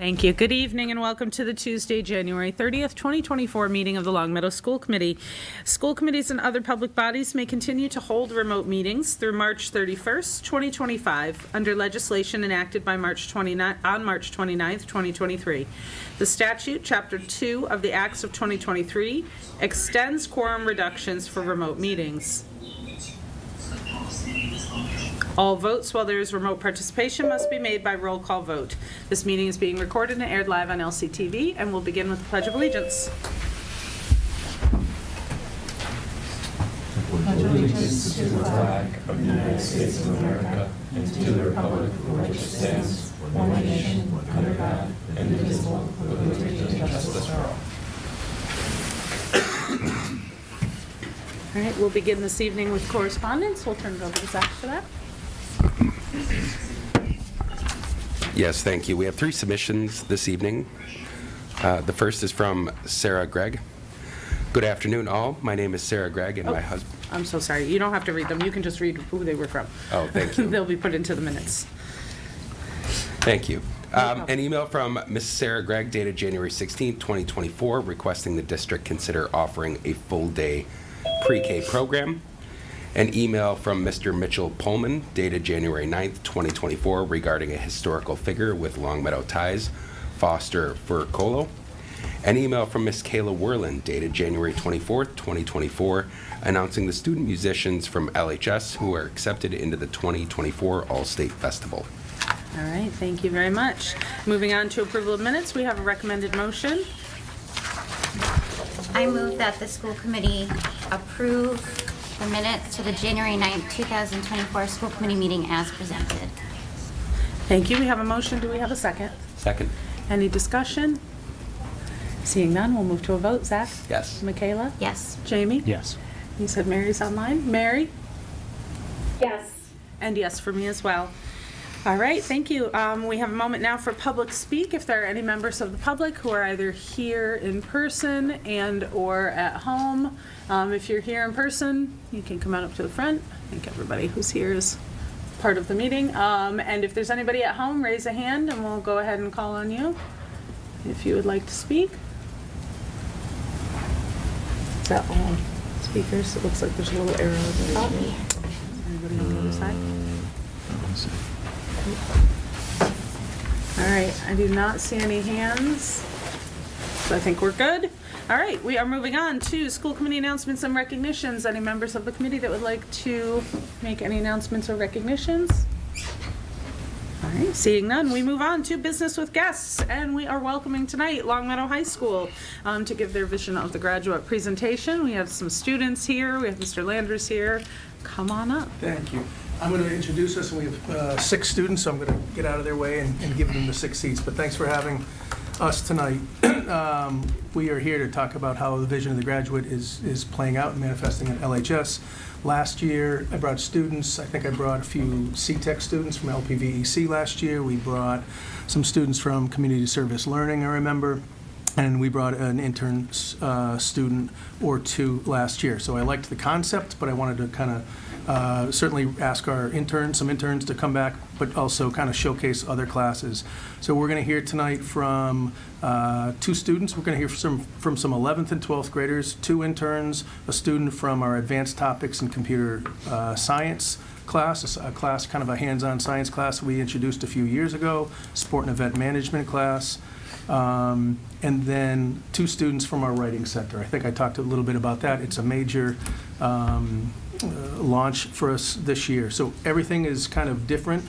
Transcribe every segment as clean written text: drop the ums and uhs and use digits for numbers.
Thank you. Good evening and welcome to the Tuesday, January 30th, 2024 meeting of the Long Meadow School Committee. School committees and other public bodies may continue to hold remote meetings through March 31st, 2025, under legislation enacted by March 29th, 2023. The statute, Chapter 2 of the Acts of 2023, extends quorum reductions for remote meetings. All votes while there is remote participation must be made by roll call vote. This meeting is being recorded and aired live on LCTV, and we'll begin with the Pledge of Allegiance. Pledge allegiance to the flag of the United States of America and to the republic for which it stands, one nation, under God, indivisible, with liberty and justice for all. All right, we'll begin this evening with correspondence. We'll turn it over to Zach for that. Yes, thank you. We have 3 submissions this evening. The first is from Sarah Gregg. Good afternoon, all. My name is Sarah Gregg, and my husband... I'm so sorry. You don't have to read them. You can just read who they were from. Oh, thank you. They'll be put into the minutes. Thank you. An email from Ms. Sarah Gregg dated January 16, 2024, requesting the district consider offering a full-day pre-K program. An email from Mr. Mitchell Pullman dated January 9th, 2024, regarding a historical figure with Longmeadow ties, Foster Furcolo. An email from Ms. Kayla Werlin dated January 24th, 2024, announcing the student musicians from LHS who are accepted into the 2024 All-State Festival. All right, thank you very much. Moving on to approval of minutes, we have a recommended motion. I move that the school committee approve the minutes to the January 9th, 2024 school committee meeting as presented. Thank you. We have a motion. Do we have a second? Second. Any discussion? Seeing none, we'll move to a vote. Zach? Yes. Michaela? Yes. Jamie? Yes. You said Mary's online. Mary? Yes. And yes for me as well. All right, thank you. We have a moment now for public speak. If there are any members of the public who are either here in person and or at home, if you're here in person, you can come on up to the front. I think everybody who's here is part of the meeting. And if there's anybody at home, raise a hand and we'll go ahead and call on you if you would like to speak. Is that all speakers? It looks like there's a little arrow at the top. Anybody on the other side? All right, I do not see any hands, so I think we're good. All right, we are moving on to school committee announcements and recognitions. Any members of the committee that would like to make any announcements or recognitions? All right, seeing none, we move on to business with guests, and we are welcoming tonight Longmeadow High School to give their vision of the graduate presentation. We have some students here. We have Mr. Landers here. Come on up. Thank you. I'm going to introduce us, and we have 6 students, so I'm going to get out of their way and give them the 6 seats. But thanks for having us tonight. We are here to talk about how the vision of the graduate is playing out and manifesting at LHS. Last year, I brought students. I think I brought a few CTEC students from LPVEC last year. We brought some students from Community Service Learning, I remember. And we brought an intern student or 2 last year. So I liked the concept, but I wanted to kind of certainly ask our some interns to come back, but also kind of showcase other classes. So we're going to hear tonight from 2 students. We're going to hear from some 11th and 12th graders, 2 interns, a student from our Advanced Topics and Computer Science class, a class, kind of a hands-on science class we introduced a few years ago, Sport and Event Management class. And then 2 students from our Writing Center. I think I talked a little bit about that. It's a major launch for us this year. So everything is kind of different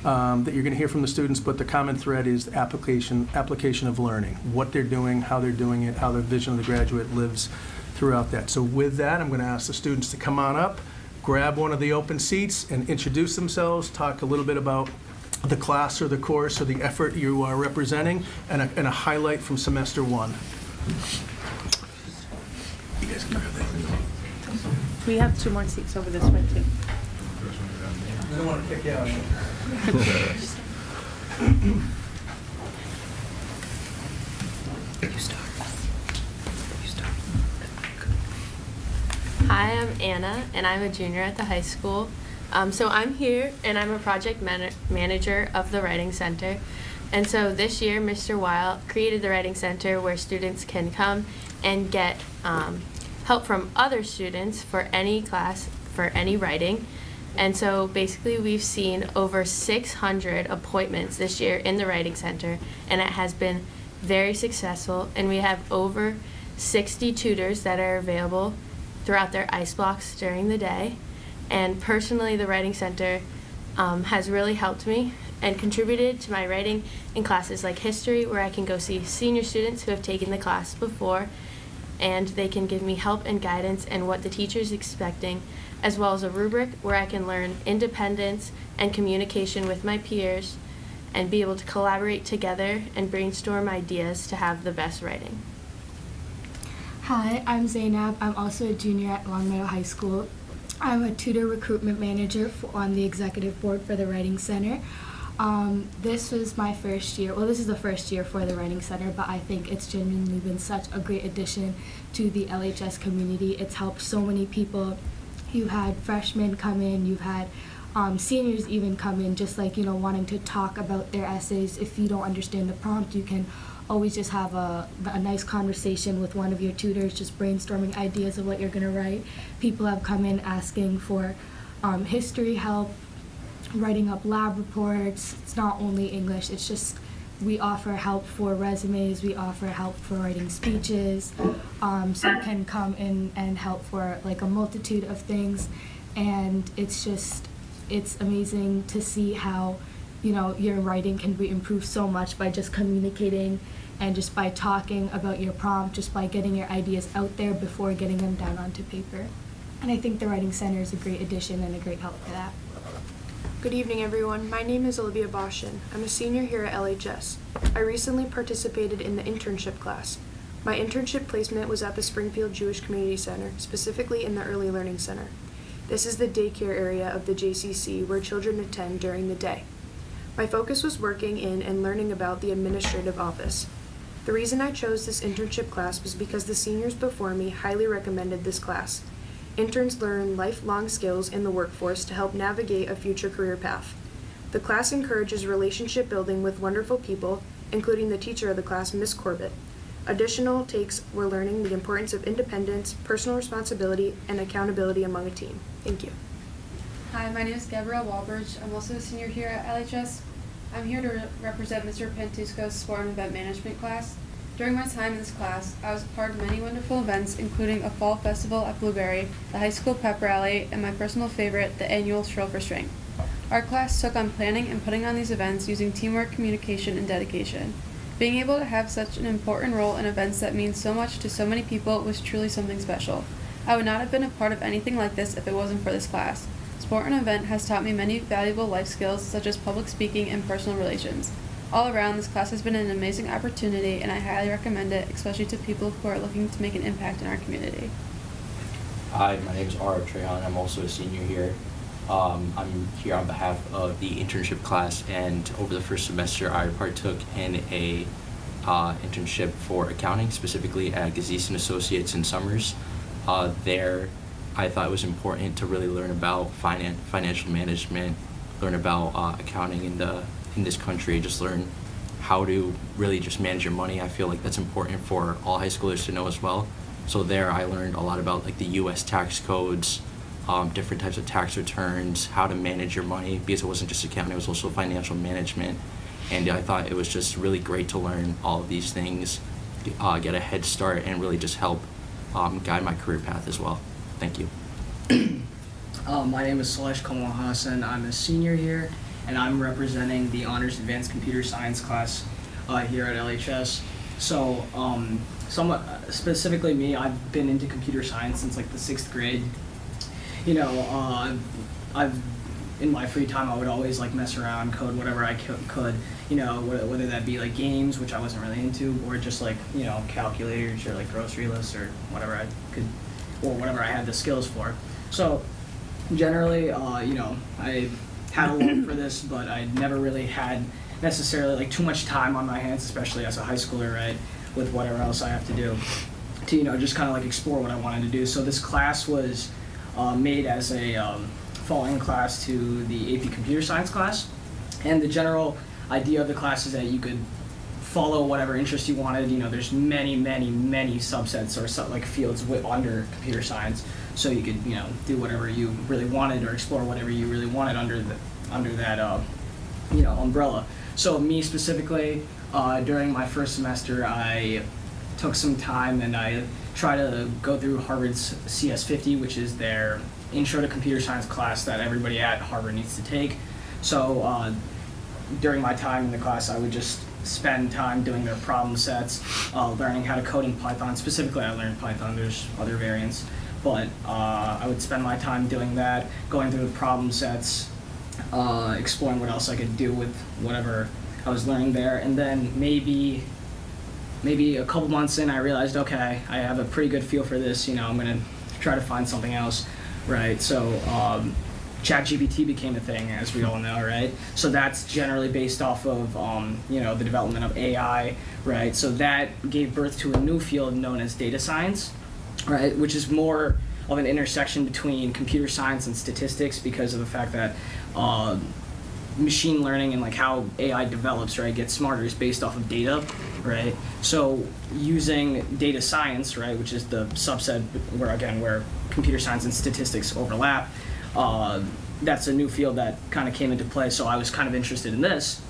that you're going to hear from the students, but the common thread is application of learning, what they're doing, how they're doing it, how the vision of the graduate lives throughout that. So with that, I'm going to ask the students to come on up, grab one of the open seats, and introduce themselves, talk a little bit about the class or the course or the effort you are representing, and a highlight from semester 1. You guys can grab that. We have 2 more seats over this way, too. I don't want to kick you out. Hi, I'm Anna, and I'm a junior at the high school. So I'm here, and I'm a project manager of the Writing Center. And so this year, Mr. Weil created the Writing Center where students can come and get help from other students for any class, for any writing. And so basically we've seen over 600 appointments this year in the Writing Center, and it has been very successful. And we have over 60 tutors that are available throughout their ice blocks during the day. And personally, the Writing Center has really helped me and contributed to my writing in classes like history, where I can go see senior students who have taken the class before, and they can give me help and guidance and what the teacher is expecting, as well as a rubric where I can learn independence and communication with my peers and be able to collaborate together and brainstorm ideas to have the best writing. Hi, I'm Zainab. I'm also a junior at Long Meadow High School. I'm a tutor recruitment manager on the executive board for the Writing Center. This was my first year, well, this is the first year for the Writing Center, but I think it's genuinely been such a great addition to the LHS community. It's helped so many people. You've had freshmen come in, you've had seniors even come in, just like, wanting to talk about their essays. If you don't understand the prompt, you can always just have a nice conversation with one of your tutors, just brainstorming ideas of what you're gonna write. People have come in asking for history help, writing up lab reports. It's not only English, it's just we offer help for resumes, we offer help for writing speeches, so you can come in and help for like a multitude of things. And it's amazing to see how your writing can be improved so much by just communicating and just by talking about your prompt, just by getting your ideas out there before getting them down onto paper. And I think the Writing Center is a great addition and a great help for that. Good evening, everyone. My name is Olivia Boshin. I'm a senior here at LHS. I recently participated in the internship class. My internship placement was at the Springfield Jewish Community Center, specifically in the Early Learning Center. This is the daycare area of the JCC where children attend during the day. My focus was working in and learning about the administrative office. The reason I chose this internship class was because the seniors before me highly recommended this class. Interns learn lifelong skills in the workforce to help navigate a future career path. The class encourages relationship building with wonderful people, including the teacher of the class, Miss Corbett. Additional takes were learning the importance of independence, personal responsibility, and accountability among a team. Thank you. Hi, my name is Gabrielle Walbridge. I'm also a senior here at LHS. I'm here to represent Mr. Pantusco's Sport and Event Management class. During my time in this class, I was a part of many wonderful events, including a fall festival at Blueberry, the high school pep rally, and my personal favorite, the annual Shrill for Strength. Our class took on planning and putting on these events using teamwork, communication, and dedication. Being able to have such an important role in events that mean so much to so many people was truly something special. I would not have been a part of anything like this if it wasn't for this class. Sport and event has taught me many valuable life skills such as public speaking and personal relations. All around, this class has been an amazing opportunity, and I highly recommend it, especially to people who are looking to make an impact in our community. Hi, my name is Ara Trehan. I'm also a senior here. I'm here on behalf of the internship class, and over the first semester I partook in a internship for accounting, specifically at Gazise & Associates in Summers. There, I thought it was important to really learn about financial management, learn about accounting in this country, just learn how to really just manage your money. I feel like that's important for all high schoolers to know as well. So there I learned a lot about like the US tax codes, different types of tax returns, how to manage your money, because it wasn't just accounting, it was also financial management. And I thought it was just really great to learn all of these things, get a head start, and really just help guide my career path as well. Thank you. My name is Salesh Kamal Hassan. I'm a senior here, and I'm representing the Honors Advanced Computer Science class here at LHS. So, somewhat specifically me, I've been into computer science since like the 6th grade. You know, I've in my free time I would always like mess around, code whatever I could. You know, whether that be like games, which I wasn't really into, or just like calculators or like grocery lists or whatever I could, or whatever I had the skills for. So, generally, I had a love for this, but I never really had necessarily like too much time on my hands, especially as a high schooler, right, with whatever else I have to do, to just kind of like explore what I wanted to do. So this class was made as a follow-in class to the AP Computer Science class, and the general idea of the class is that you could follow whatever interest you wanted. You know, there's many subsets or like fields under computer science, so you could, you know, do whatever you really wanted or explore whatever you really wanted under that you know, umbrella. So me specifically, during my first semester, I took some time and I tried to go through Harvard's CS50, which is their intro to computer science class that everybody at Harvard needs to take. So during my time in the class, I would just spend time doing their problem sets, learning how to code in Python. Specifically, I learned Python. There's other variants, but I would spend my time doing that, going through the problem sets, exploring what else I could do with whatever I was learning there, and then maybe a couple months in, I realized, okay, I have a pretty good feel for this. You know, I'm gonna try to find something else, right? So ChatGPT became a thing, as we all know, right? So that's generally based off of you know, the development of AI, right? So that gave birth to a new field known as data science, right? Which is more of an intersection between computer science and statistics because of the fact that machine learning and like how AI develops, right, gets smarter is based off of data, right? So using data science, right, which is the subset where computer science and statistics overlap, that's a new field that kind of came into play. So I was kind of interested in this.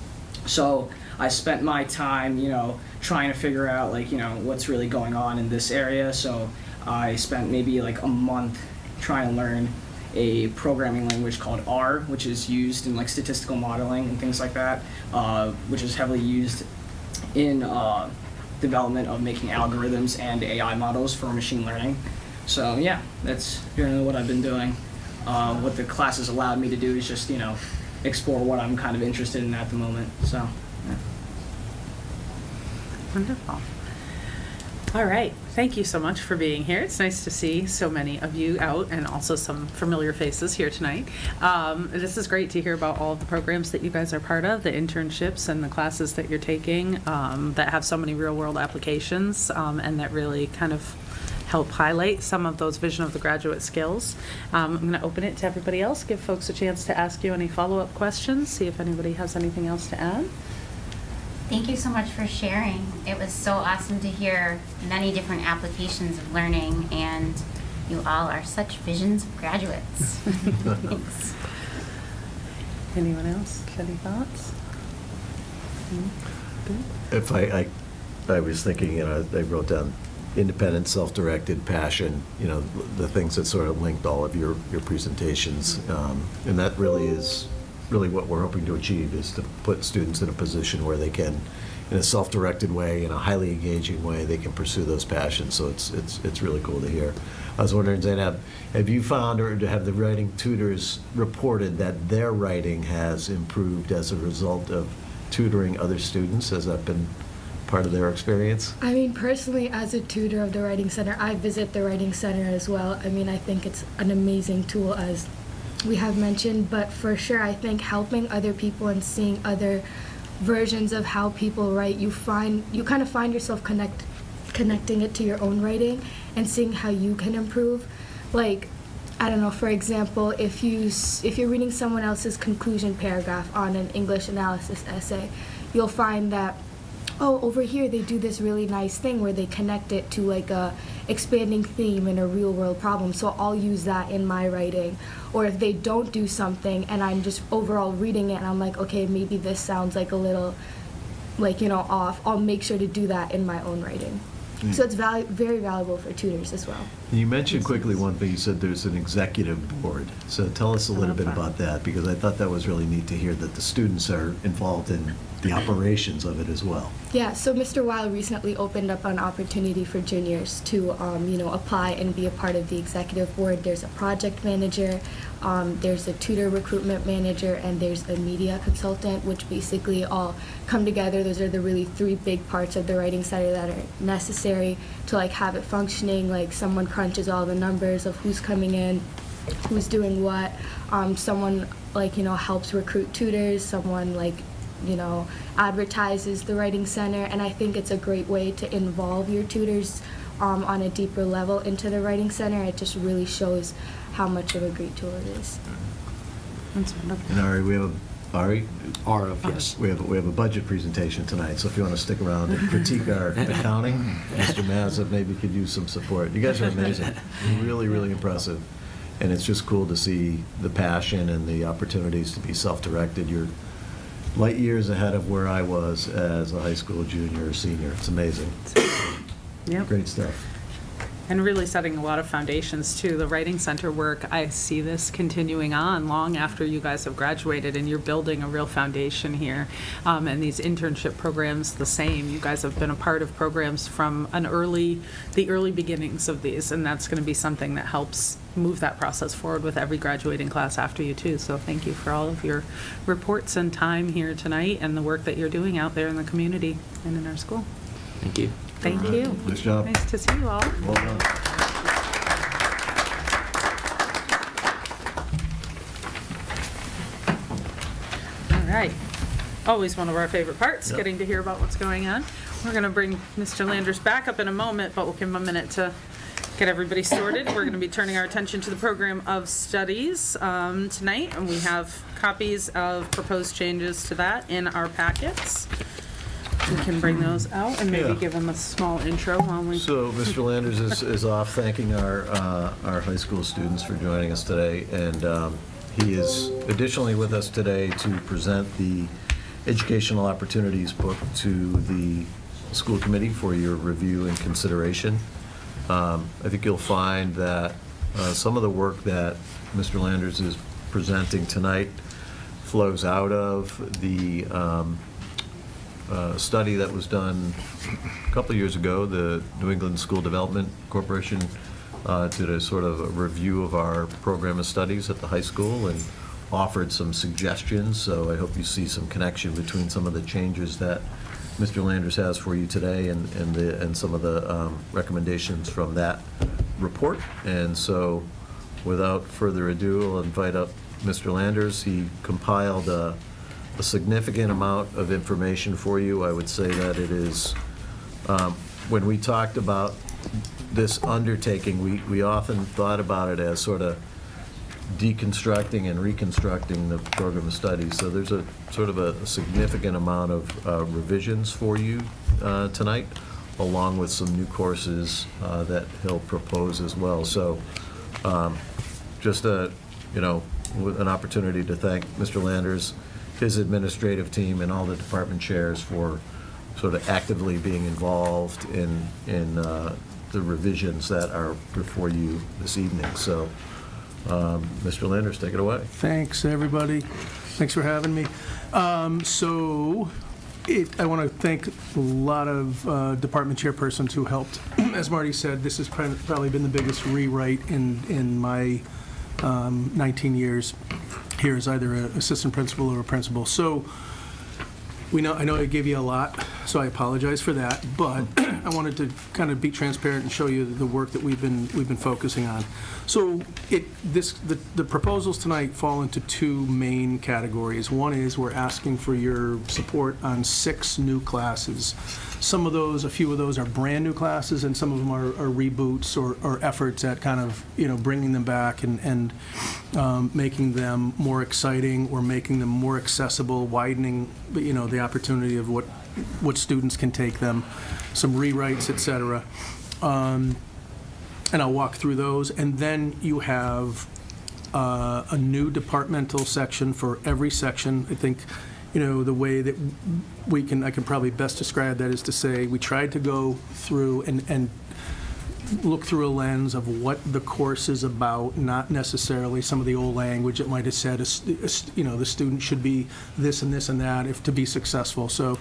So I spent my time, you know, trying to figure out like, you know, what's really going on in this area. So I spent maybe like a month trying to learn a programming language called R, which is used in like statistical modeling and things like that, which is heavily used in development of making algorithms and AI models for machine learning. So yeah, that's generally what I've been doing. What the classes allowed me to do is just, you know, explore what I'm kind of interested in at the moment. So yeah. Wonderful. All right. Thank you so much for being here. It's nice to see so many of you out and also some familiar faces here tonight. This is great to hear about all of the programs that you guys are part of, the internships and the classes that you're taking that have so many real-world applications and that really kind of help highlight some of those vision of the graduate skills. I'm going to open it to everybody else, give folks a chance to ask you any follow-up questions, see if anybody has anything else to add. Thank you so much for sharing. It was so awesome to hear many different applications of learning, and you all are such visions of graduates. Thanks. Anyone else? Any thoughts? If I was thinking, you know, I wrote down independent, self-directed, passion, you know, the things that sort of linked all of your presentations. And that really is what we're hoping to achieve, is to put students in a position where they can, in a self-directed way, in a highly engaging way, they can pursue those passions. So it's really cool to hear. I was wondering, Zainab, have you found, or have the writing tutors reported that their writing has improved as a result of tutoring other students? Has that been part of their experience? I mean, personally, as a tutor of the Writing Center, I visit the Writing Center as well. I mean, I think it's an amazing tool, as we have mentioned, but for sure, I think helping other people and seeing other versions of how people write, you kind of find yourself connecting it to your own writing and seeing how you can improve. Like, I don't know, for example, if you're reading someone else's conclusion paragraph on an English analysis essay, you'll find that, oh, over here they do this really nice thing where they connect it to like a expanding theme in a real world problem, so I'll use that in my writing. Or if they don't do something and I'm just overall reading it and I'm like, okay, maybe this sounds like a little, like, you know, off, I'll make sure to do that in my own writing. So it's very valuable for tutors as well. You mentioned quickly one thing. You said there's an executive board. So tell us a little bit about that, because I thought that was really neat to hear that the students are involved in the operations of it as well. Yeah, so Mr. Weil recently opened up an opportunity for juniors to, apply and be a part of the executive board. There's a project manager, there's a tutor recruitment manager, and there's a media consultant, which basically all come together. Those are the really three big parts of the Writing Center that are necessary to like have it functioning. Like, someone crunches all the numbers of who's coming in, who's doing what. Someone helps recruit tutors. Someone advertises the Writing Center, and I think it's a great way to involve your tutors on a deeper level into the Writing Center. It just really shows how much of a great tool it is. That's wonderful. And Ari, we have Ari, RF, yes. we have a budget presentation tonight, so if you want to stick around and critique our accounting, Mr. Mazza maybe could use some support. You guys are amazing, really, really impressive. And it's just cool to see the passion and the opportunities to be self-directed. You're light years ahead of where I was as a high school junior or senior. It's amazing. Yep. Great stuff. And really setting a lot of foundations too. The Writing Center work, I see this continuing on long after you guys have graduated, and you're building a real foundation here. And these internship programs, the same. You guys have been a part of programs from the early beginnings of these, and that's going to be something that helps move that process forward with every graduating class after you too. So thank you for all of your reports and time here tonight, and the work that you're doing out there in the community and in our school. Thank you. Thank you. Nice job. Nice to see you all. Well done. All right. Always one of our favorite parts, getting to hear about what's going on. We're going to bring Mr. Landers back up in a moment, but we'll give him a minute to get everybody sorted. We're going to be turning our attention to the program of studies tonight, and we have copies of proposed changes to that in our packets. We can bring those out and maybe Yeah. give them a small intro while we... So Mr. Landers is off thanking our high school students for joining us today, and he is additionally with us today to present the Educational Opportunities book to the school committee for your review and consideration. I think you'll find that some of the work that Mr. Landers is presenting tonight flows out of the study that was done a couple of years ago. The New England School Development Corporation did a sort of a review of our program of studies at the high school and offered some suggestions. So I hope you see some connection between some of the changes that Mr. Landers has for you today and some of the recommendations from that report. And so without further ado, I'll invite up Mr. Landers. He compiled a significant amount of information for you. I would say that it is, when we talked about this undertaking, we often thought about it as sort of deconstructing and reconstructing the program of studies. So there's a sort of a significant amount of revisions for you tonight, along with some new courses that he'll propose as well. So just an opportunity to thank Mr. Landers, his administrative team, and all the department chairs for sort of actively being involved in the revisions that are before you this evening. So, Mr. Landers, take it away. Thanks, everybody. Thanks for having me. I want to thank a lot of department chairpersons who helped. As Marty said, this has probably been the biggest rewrite in my 19 years here as either an assistant principal or a principal. So I know I gave you a lot, so I apologize for that, but I wanted to kind of be transparent and show you the work that we've been focusing on. So the proposals tonight fall into two main categories. One is we're asking for your support on 6 new classes. A few of those are brand new classes, and some of them are reboots or efforts at kind of bringing them back and making them more exciting or making them more accessible, widening the opportunity of what students can take them, some rewrites, etc. And I'll walk through those. And then you have a new departmental section for every section. I think the way that I can probably best describe that is to say we tried to go through and look through a lens of what the course is about, not necessarily some of the old language that might have said, the student should be this and this and that to be successful. So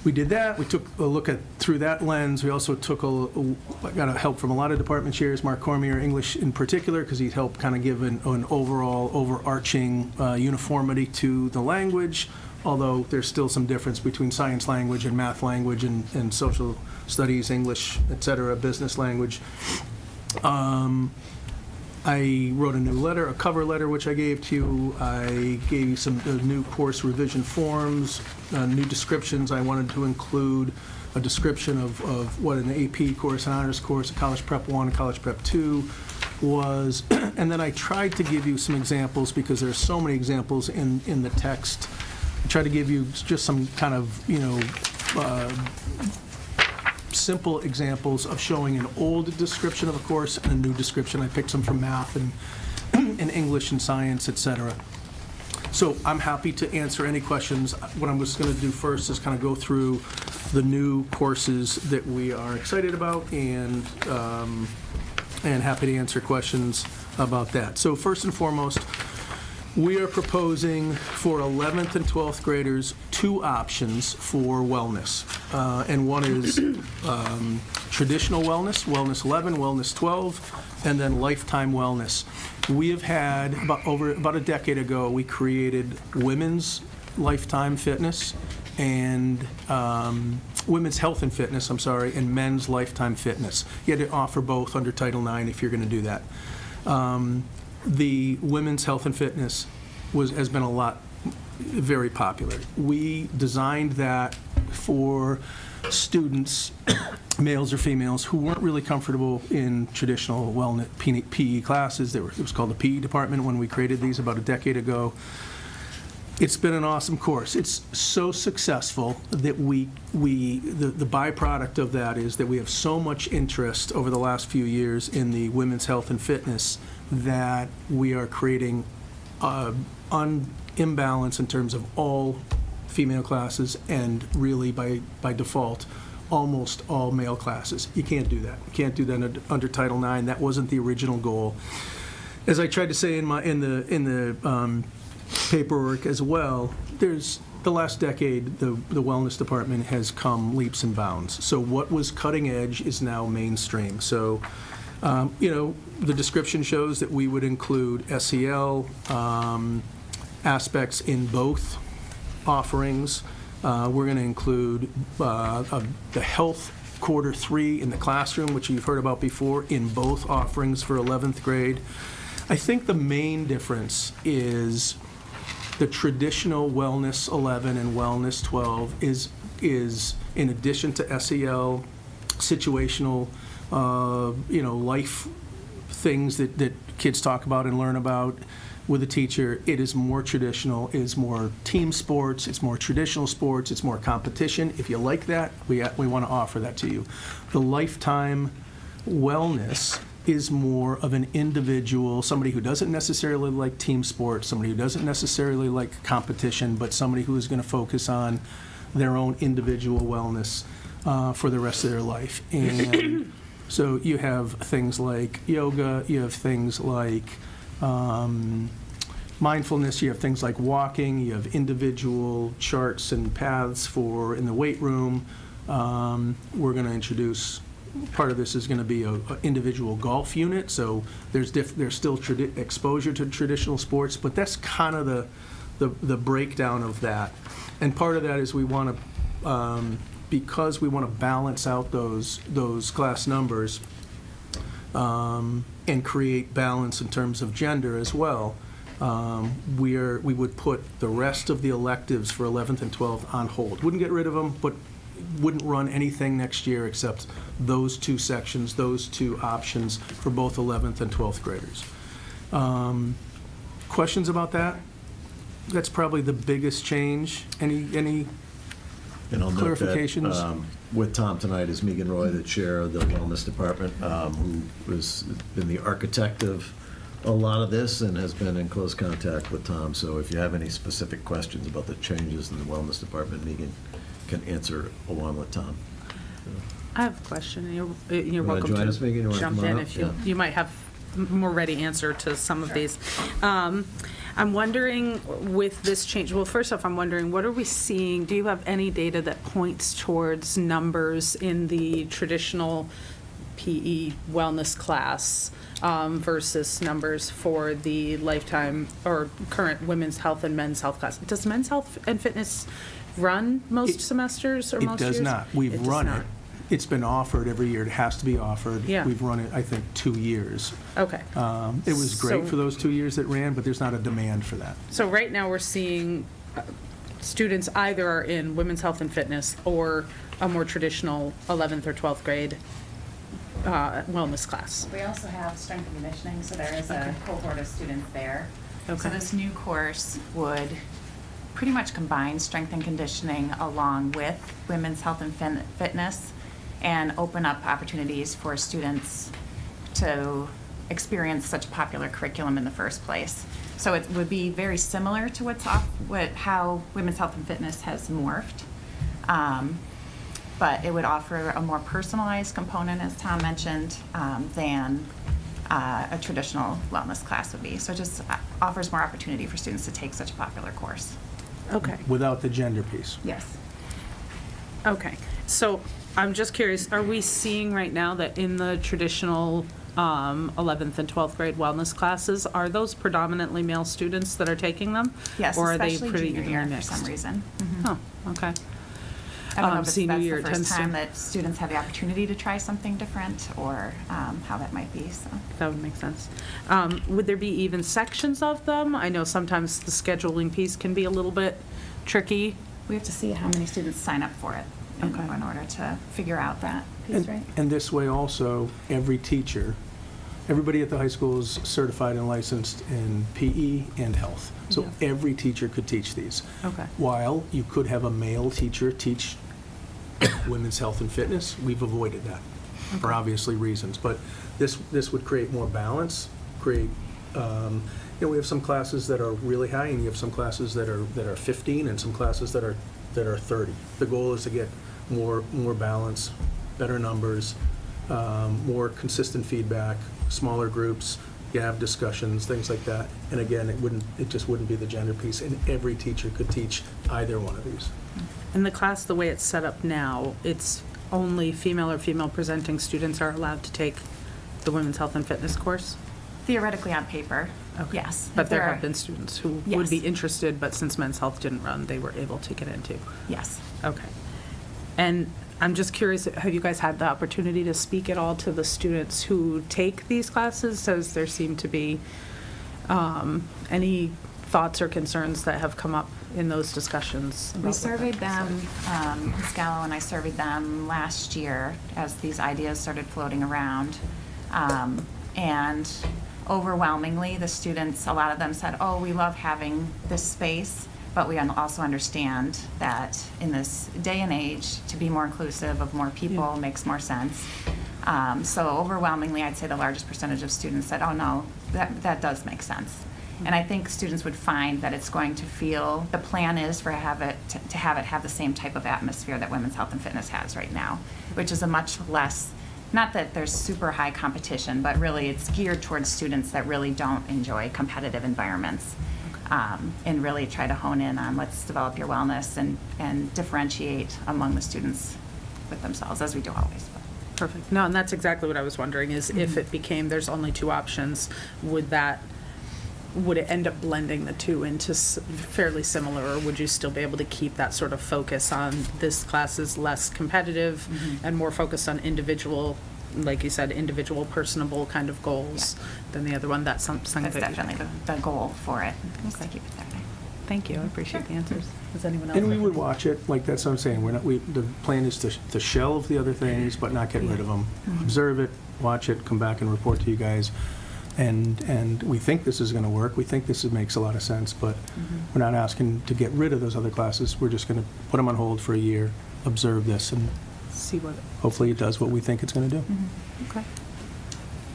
we did that. We took a look through that lens. We also got help from a lot of department chairs, Mark Cormier, English in particular, because he helped kind of give an overall overarching uniformity to the language, although there's still some difference between science language and math language and social studies, English, etc., business language. I wrote a new letter, a cover letter, which I gave to you. I gave you some new course revision forms, new descriptions. I wanted to include a description of what an AP course, an honors course, a college prep 1, a college prep 2, was, and then I tried to give you some examples because there's so many examples in the text. I tried to give you just some kind of, simple examples of showing an old description of a course and a new description. I picked some from math and English and science, et cetera. So I'm happy to answer any questions. What I'm just going to do first is kind of go through the new courses that we are excited about and happy to answer questions about that. So first and foremost, we are proposing for 11th and 12th graders 2 options for wellness. And one is traditional wellness, Wellness 11, Wellness 12, and then lifetime wellness. We have had, about a decade ago, we created women's lifetime fitness and women's health and fitness, and men's lifetime fitness. You had to offer both under Title IX if you're going to do that. The women's health and fitness has been very popular. We designed that for students, males or females, who weren't really comfortable in traditional wellness PE classes. It was called the PE department when we created these about a decade ago. It's been an awesome course. It's so successful that the byproduct of that is that we have so much interest over the last few years in the women's health and fitness that we are creating imbalance in terms of all female classes and really by default almost all male classes. You can't do that. You can't do that under Title IX. That wasn't the original goal. As I tried to say in the paperwork as well, there's the last decade the wellness department has come leaps and bounds. So what was cutting edge is now mainstream. So the description shows that we would include SEL aspects in both offerings. We're going to include the health quarter 3 in the classroom, which you've heard about before, in both offerings for 11th grade. I think the main difference is the traditional Wellness 11 and Wellness 12 is in addition to SEL, situational, life things that kids talk about and learn about with a teacher. It is more traditional, it is more team sports, it's more traditional sports, it's more competition. If you like that, we want to offer that to you. The lifetime wellness is more of an individual, somebody who doesn't necessarily like team sports, somebody who doesn't necessarily like competition, but somebody who is going to focus on their own individual wellness for the rest of their life. And so you have things like yoga, you have things like mindfulness, you have things like walking, you have individual charts and paths for in the weight room. We're going to introduce, part of this is going to be an individual golf unit, so there's still exposure to traditional sports, but that's kind of the breakdown of that. And part of that is we want to, because we want to balance out those class numbers and create balance in terms of gender as well, we would put the rest of the electives for 11th and 12th on hold. Wouldn't get rid of them, but wouldn't run anything next year except those 2 sections, those 2 options for both 11th and 12th graders. Questions about that? That's probably the biggest change. Any And I'll note clarifications? that with Tom tonight is Megan Roy, the chair of the Wellness Department, who has been the architect of a lot of this and has been in close contact with Tom. So if you have any specific questions about the changes in the Wellness Department, Megan can answer along with Tom. I have a question. You're wanna welcome join to us, Megan? You wanna jump come on in up? if Yeah. you might have more ready answer to some of these. I'm wondering with this change, well, first off, I'm wondering, what are we seeing? Do you have any data that points towards numbers in the traditional PE wellness class versus numbers for the lifetime or current women's health and men's health class? Does men's health and fitness run most semesters or most years? It does not. We've run it. It's been offered every year. It has to be offered. Yeah. We've run it, I think, 2 years. Okay. It was great So- for those 2 years that ran, but there's not a demand for that. So right now, we're seeing students either are in women's health and fitness or a more traditional 11th or 12th grade wellness class. We also have strength and conditioning, so there is a cohort of students there. Okay. So this new course would pretty much combine strength and conditioning along with women's health and fitness, and open up opportunities for students to experience such a popular curriculum in the first place. So it would be very similar to how women's health and fitness has morphed. But it would offer a more personalized component, as Tom mentioned, than a traditional wellness class would be. So it just offers more opportunity for students to take such a popular course. Okay. Without the gender piece. Yes. Okay. So I'm just curious, are we seeing right now that in the traditional 11th and 12th grade wellness classes, are those predominantly male students that are taking them? Yes, Or are they especially pretty junior year evenly for some mixed? reason. Oh, okay. I don't know if senior that's year the it first tends to- time that students have the opportunity to try something different, or how that might be, so. That would make sense. Would there be even sections of them? I know sometimes the scheduling piece can be a little bit tricky. We have to see how many students sign up for it in Okay. order to figure out that piece, right? And this way also, every teacher, everybody at the high school is certified and licensed in PE and health. So every teacher could teach these. Okay. While you could have a male teacher teach women's health and fitness, we've avoided that for obviously reasons. But this would create more balance, create, we have some classes that are really high, and you have some classes that are 15, and some classes that are 30. The goal is to get more balance, better numbers, more consistent feedback, smaller groups, you have discussions, things like that. And again, it just wouldn't be the gender piece, and every teacher could teach either one of these. In the class, the way it's set up now, it's only female or female presenting students are allowed to take the women's health and fitness course? Theoretically on paper, Okay. yes. But If there are- have been students who would Yes. be interested, but since men's health didn't run, they were able to get into. Yes. Okay. And I'm just curious, have you guys had the opportunity to speak at all to the students who take these classes? Does there seem to be any thoughts or concerns that have come up in those discussions? We about what surveyed that- them, Ms. Gallo and I surveyed them last year as these ideas started floating around. And overwhelmingly, the students, a lot of them said, oh, we love having this space, but we also understand that in this day and age, to be more inclusive of more people makes more sense. So overwhelmingly, I'd say the largest percentage of students said, oh, no, that does make sense. And I think students would find that it's going to feel, the plan is to have it have the same type of atmosphere that women's health and fitness has right now, which is a much less, not that there's super high competition, but really it's geared towards students that really don't enjoy competitive environments. And really try to hone in on let's develop your wellness and differentiate among the students with themselves, as we do always. Perfect. No, and that's exactly what I was wondering, is if it became there's only two options, would it end up blending the two into fairly similar, or would you still be able to keep that sort of focus on this class is less competitive and more focused on individual, like you said, individual personable kind of goals than the other one? That's something That's that definitely the goal for it, is to keep it that way. Thank you. I appreciate the answers. Does anyone else? And we have would any? watch it, like that's what I'm saying, the plan is to shelve the other things, but not get rid of them. Observe it, watch it, come back and report to you guys. And we think this is gonna work, we think this makes a lot of sense, but we're not asking to get rid of those other classes, we're just gonna put them on hold for a year, observe this, and See what. hopefully it does what we think it's gonna do. Okay.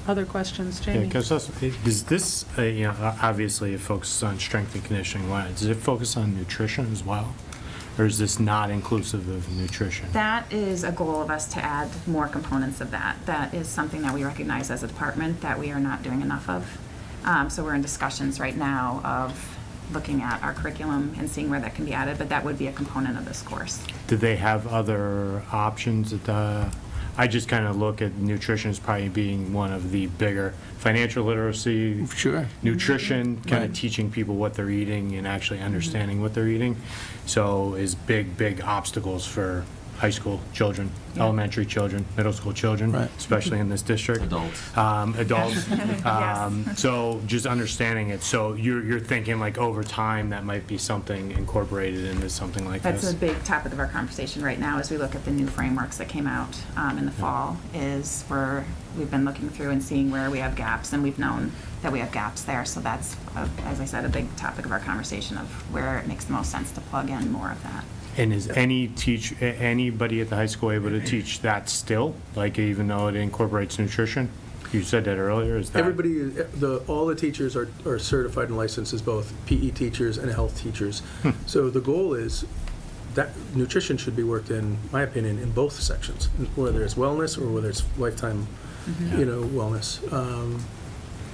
Other questions, Yeah, Jamie? because is this, obviously it focuses on strength and conditioning. Why? Does it focus on nutrition as well? Or is this not inclusive of nutrition? That is a goal of us to add more components of that. That is something that we recognize as a department that we are not doing enough of. So we're in discussions right now of looking at our curriculum and seeing where that can be added, but that would be a component of this course. Do they have other options? I just kind of look at nutrition as probably being one of the bigger financial literacy. Sure. Nutrition, kind of Right. teaching people what they're eating and actually understanding what they're eating. So is big obstacles for high school children, Yeah. elementary children, middle school children, Right. especially in this district. Adults. Yes. So just understanding it, so you're thinking like over time, that might be something incorporated into something like this? That's a big topic of our conversation right now as we look at the new frameworks that came out in the fall, is we've been looking through and seeing where we have gaps, and we've known that we have gaps there. So that's, as I said, a big topic of our conversation of where it makes the most sense to plug in more of that. And is anybody at the high school able to teach that still? Like, even though it incorporates nutrition? You said that earlier, is that? Everybody, all the teachers are certified and licensed as both PE teachers and health teachers. So the goal is that nutrition should be worked in my opinion, in both sections, whether it's wellness or whether it's lifetime, wellness.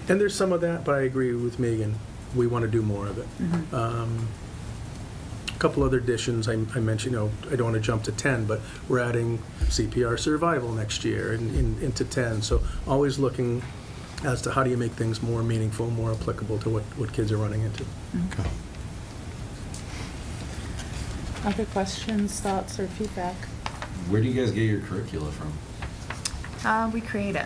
And there's some of that, but I agree with Megan. We want to do more of it. A couple other additions I mentioned, I don't want to jump to 10, but we're adding CPR survival next year into 10. So always looking as to how do you make things more meaningful, more applicable to what kids are running into. Okay. Other questions, thoughts, or feedback? Where do you guys get your curricula from? We create it.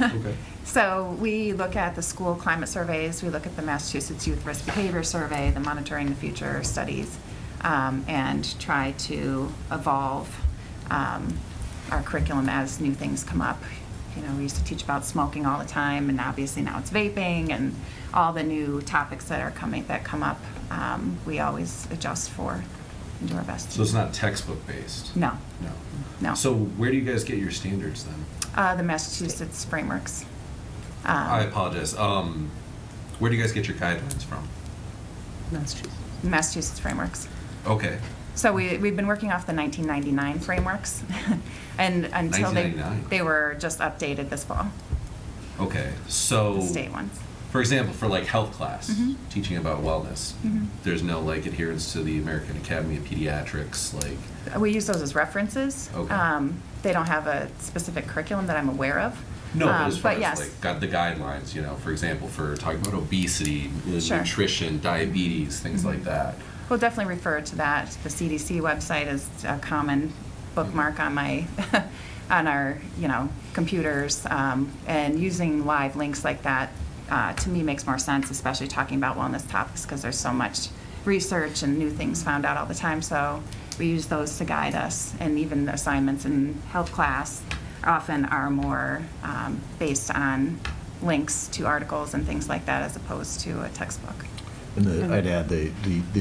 Okay. So we look at the school climate surveys, we look at the Massachusetts Youth Risk Behavior Survey, the Monitoring the Future studies, and try to evolve our curriculum as new things come up. We used to teach about smoking all the time, and obviously now it's vaping, and all the new topics that come up, we always adjust for and do our best. So it's not textbook based? No. No. So where do you guys get your standards then? The Massachusetts frameworks. I apologize. Where do you guys get your guidelines from? Massachusetts frameworks. Okay. So we've been working off the 1999 frameworks, and until 1999? they were just updated this fall, Okay. So the state ones. for example, for like health class, Mhm. teaching about wellness, Mhm. there's no like adherence to the American Academy of Pediatrics, like. We use those as references. Okay. They don't have a specific curriculum that I'm aware of. No, but as far as yes. like got the guidelines, for example, for talking about obesity, Sure. nutrition, diabetes, things Mhm. like that. We'll definitely refer to that. The CDC website is a common bookmark on my on our computers, and using live links like that to me makes more sense, especially talking about wellness topics, because there's so much research and new things found out all the time. So we use those to guide us, and even assignments in health class often are more based on links to articles and things like that, as opposed to a textbook. And I'd add the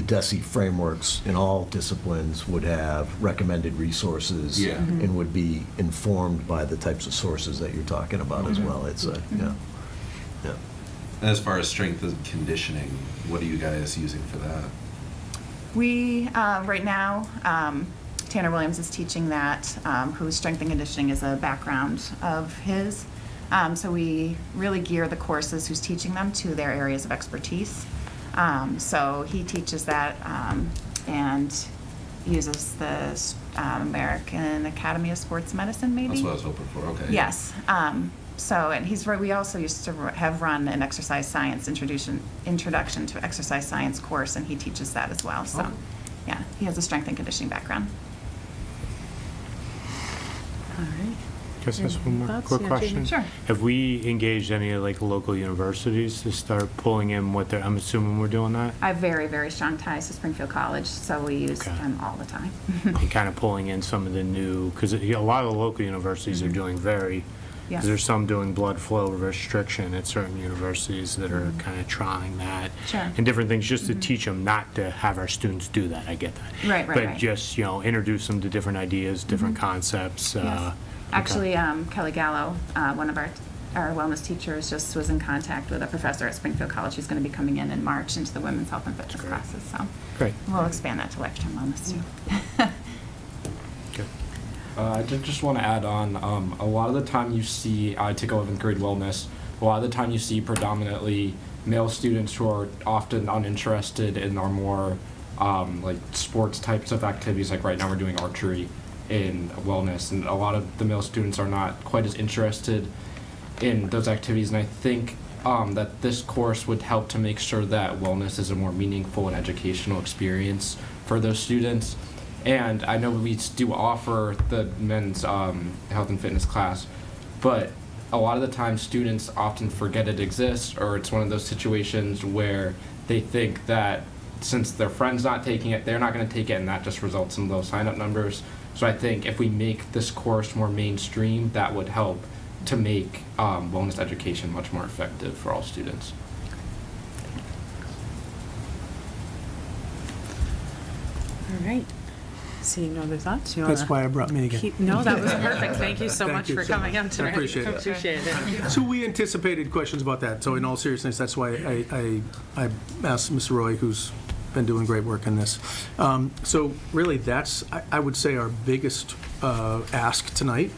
DESE frameworks in all disciplines would have recommended resources. Yeah. Mhm. And would be informed by the types of sources that you're talking about as Mhm. well. It's yeah. And as far as strength and conditioning, what are you guys using for that? We, right now, Tanner Williams is teaching that, whose strength and conditioning is a background of his. So we really gear the courses who's teaching them to their areas of expertise. So he teaches that and uses the American Academy of Sports Medicine, maybe? That's what I was hoping for, okay. Yes. And we also used to have run an exercise science introduction to exercise science course, and he teaches that as well. So, Okay. yeah, he has a strength and conditioning background. All right. Guess that's one more Thoughts? quick Yeah, question. Jamie. Sure. Have we engaged any of like local universities to start pulling in what they're, I'm assuming we're doing that? I have very, very strong ties to Springfield College, so we use Okay. them all the time. And kind of pulling in some of the new, because a lot of the local universities are doing very, Yeah. because there's some doing blood flow restriction at certain universities that are kind of trying that. Sure. And different things, just to teach them not to have our students do that, I get that. Right. But just, introduce them to different ideas, different concepts. Yes. Okay. Actually, Kelly Gallo, one of our wellness teachers, just was in contact with a professor at Springfield College who's going to be coming in March into the women's health and fitness classes. So Great. we'll expand that to lifetime wellness too. Good. I just want to add on, a lot of the time you see, I take 11th grade wellness, a lot of the time you see predominantly male students who are often uninterested in our more like sports types of activities. Like right now we're doing archery in wellness, and a lot of the male students are not quite as interested in those activities, and I think that this course would help to make sure that wellness is a more meaningful and educational experience for those students. And I know we do offer the men's health and fitness class, but a lot of the time students often forget it exists, or it's one of those situations where they think that since their friend's not taking it, they're not going to take it, and that just results in low sign-up numbers. So I think if we make this course more mainstream, that would help to make wellness education much more effective for all students. All right. Seeing no other thoughts, you That's wanna why I brought me again. No, that was perfect. Thank you so Thank much you for so coming much. out tonight. I appreciate it. Appreciate it. So we anticipated questions about that, so in all seriousness, that's why I asked Mr. Roy, who's been doing great work in this. So really, that's, I would say, our biggest ask tonight.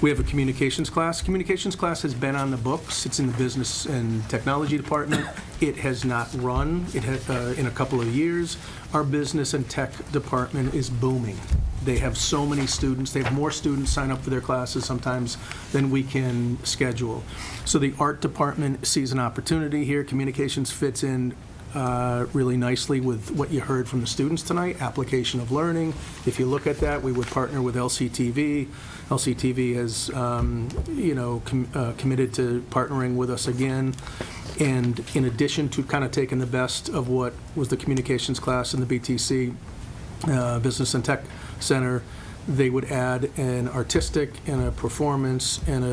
We have a communications class. Communications class has been on the books. It's in the business and technology department. It has not run in a couple of years. Our business and tech department is booming. They have so many students. They have more students sign up for their classes sometimes than we can schedule. So the art department sees an opportunity here. Communications fits in really nicely with what you heard from the students tonight, application of learning. If you look at that, we would partner with LCTV. LCTV has, committed to partnering with us again. And in addition to kind of taking the best of what was the communications class in the BTC Business and Tech Center, they would add an artistic and a performance and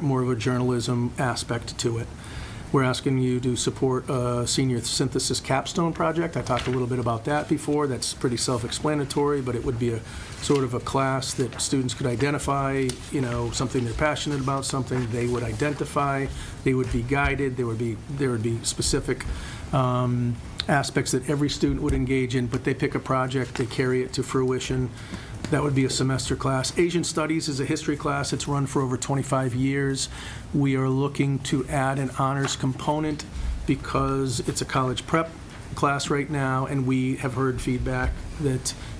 more of a journalism aspect to it. We're asking you to support a senior synthesis capstone project. I talked a little bit about that before. That's pretty self-explanatory, but it would be a sort of a class that students could identify, something they're passionate about, something they would identify. They would be guided. There would be specific aspects that every student would engage in, but they pick a project, they carry it to fruition. That would be a semester class. Asian Studies is a history class. It's run for over 25 years. We are looking to add an honors component because it's a college prep class right now, and we have heard feedback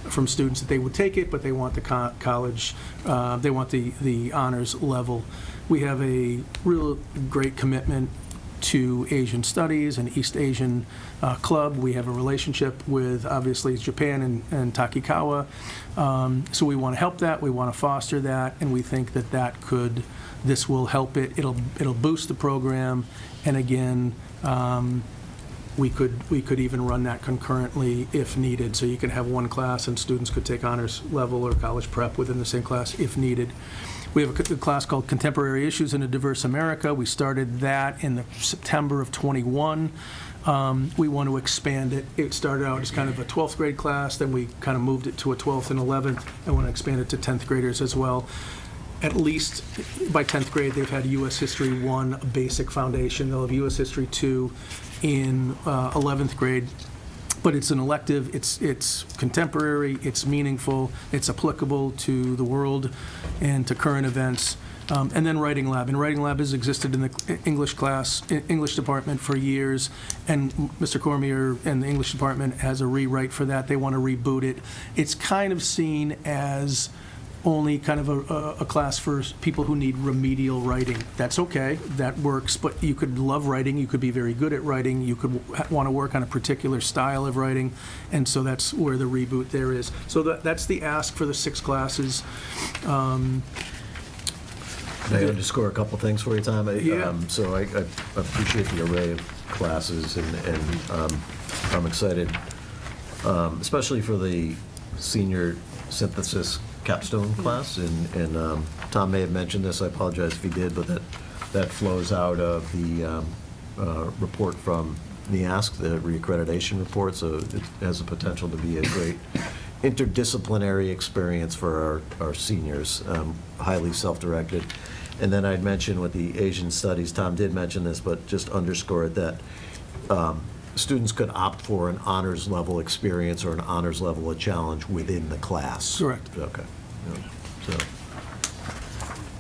from students that they would take it, but they want the college, they want the honors level. We have a real great commitment to Asian Studies and East Asian Club. We have a relationship with, obviously, Japan and Takikawa. So we want to help that, we want to foster that, and we think that this will help it. It'll boost the program, and again, we could even run that concurrently if needed. So you can have one class and students could take honors level or college prep within the same class if needed. We have a class called Contemporary Issues in a Diverse America. We started that in September of '21. We want to expand it. It started out as kind of a 12th grade class, then we kind of moved it to a 12th and 11th, and want to expand it to 10th graders as well. At least by 10th grade, they've had U.S. History 1, a basic foundation. They'll have U.S. History 2 in 11th grade. But it's an elective, it's contemporary, it's meaningful, it's applicable to the world and to current events. And then Writing Lab. And Writing Lab has existed in the English department for years, and Mr. Cormier and the English department has a rewrite for that. They want to reboot it. It's kind of seen as only kind of a class for people who need remedial writing. That's okay, that works, but you could love writing, you could be very good at writing, you could want to work on a particular style of writing, and so that's where the reboot there is. So that's the ask for the 6 classes. Can I underscore a couple things for you, Tom? Yeah. So I appreciate the array of classes, and I'm excited, especially for the senior synthesis capstone class, and Tom may have mentioned this, I apologize if he did, but that flows out of the report from NEASC, the reaccreditation report, so it has the potential to be a great interdisciplinary experience for our seniors, highly self-directed. And then I'd mention with the Asian Studies, Tom did mention this, but just underscore it, that students could opt for an honors level experience or an honors level challenge within the class. Correct. Okay.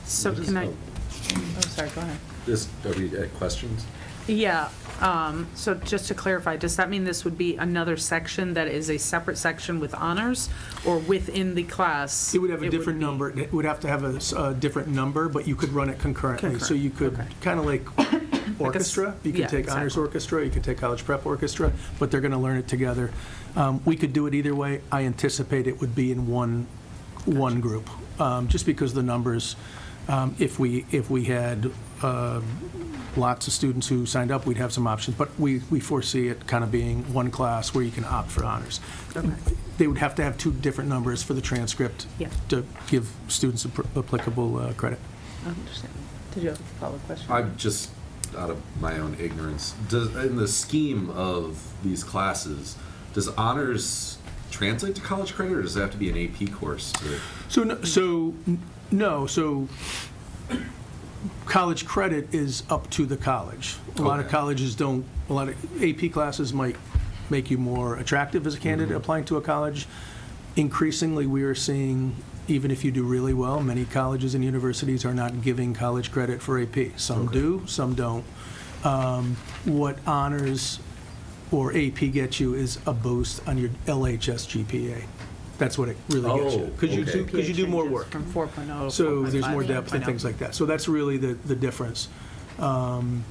So can I, oh, sorry, go ahead. Are we at questions? Yeah, so just to clarify, does that mean this would be another section that is a separate section with honors, or within the class? It would have a different be- number. It would have to have a different number, but you could run it concurrently. So you could, okay. kind of like orchestra. You yeah, could take honors exactly. orchestra, you could take college prep orchestra, but they're going to learn it together. We could do it either way. I anticipate it would be in one group, just because the numbers, if we had lots of students who signed up, we'd have some options, but we foresee it kind of being one class where you can opt for honors. Okay. They would have to have two different numbers for the transcript Yeah. to give students applicable credit. I understand. Did you have a follow-up question? I'm just, out of my own ignorance, in the scheme of these classes, does honors translate to college credit, or does it have to be an AP course to? So college credit is up to the college. A lot of Okay. colleges don't, a lot of AP classes might make you more attractive as a candidate applying to a college. Increasingly, we are seeing, even if you do really well, many colleges and universities are not giving college credit for AP. Some do, some don't. What honors or AP gets you is a boost on your LHS GPA. That's what it really gets you. Because you do more work. From 4.0 to So there's 4.5, more depth and 5.0. things like that. So that's really the difference. Some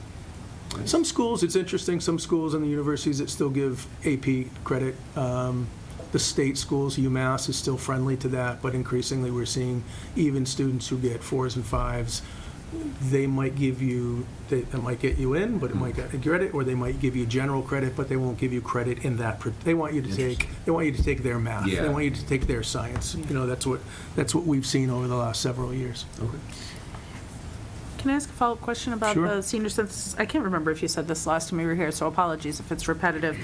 schools, it's interesting, some schools and the universities that still give AP credit. The state schools, UMass is still friendly to that, but increasingly we're seeing even students who get 4s and 5s, they might give you, that might get you in, but it might get credit, or they might give you general credit, but they won't give you credit in that. They want you to take their math. Yeah. They want you to take their science. You know, that's what we've seen over the last several years. Okay. Can I ask a follow-up question about Sure. the senior synthesis? I can't remember if you said this last time we were here, so apologies if it's repetitive.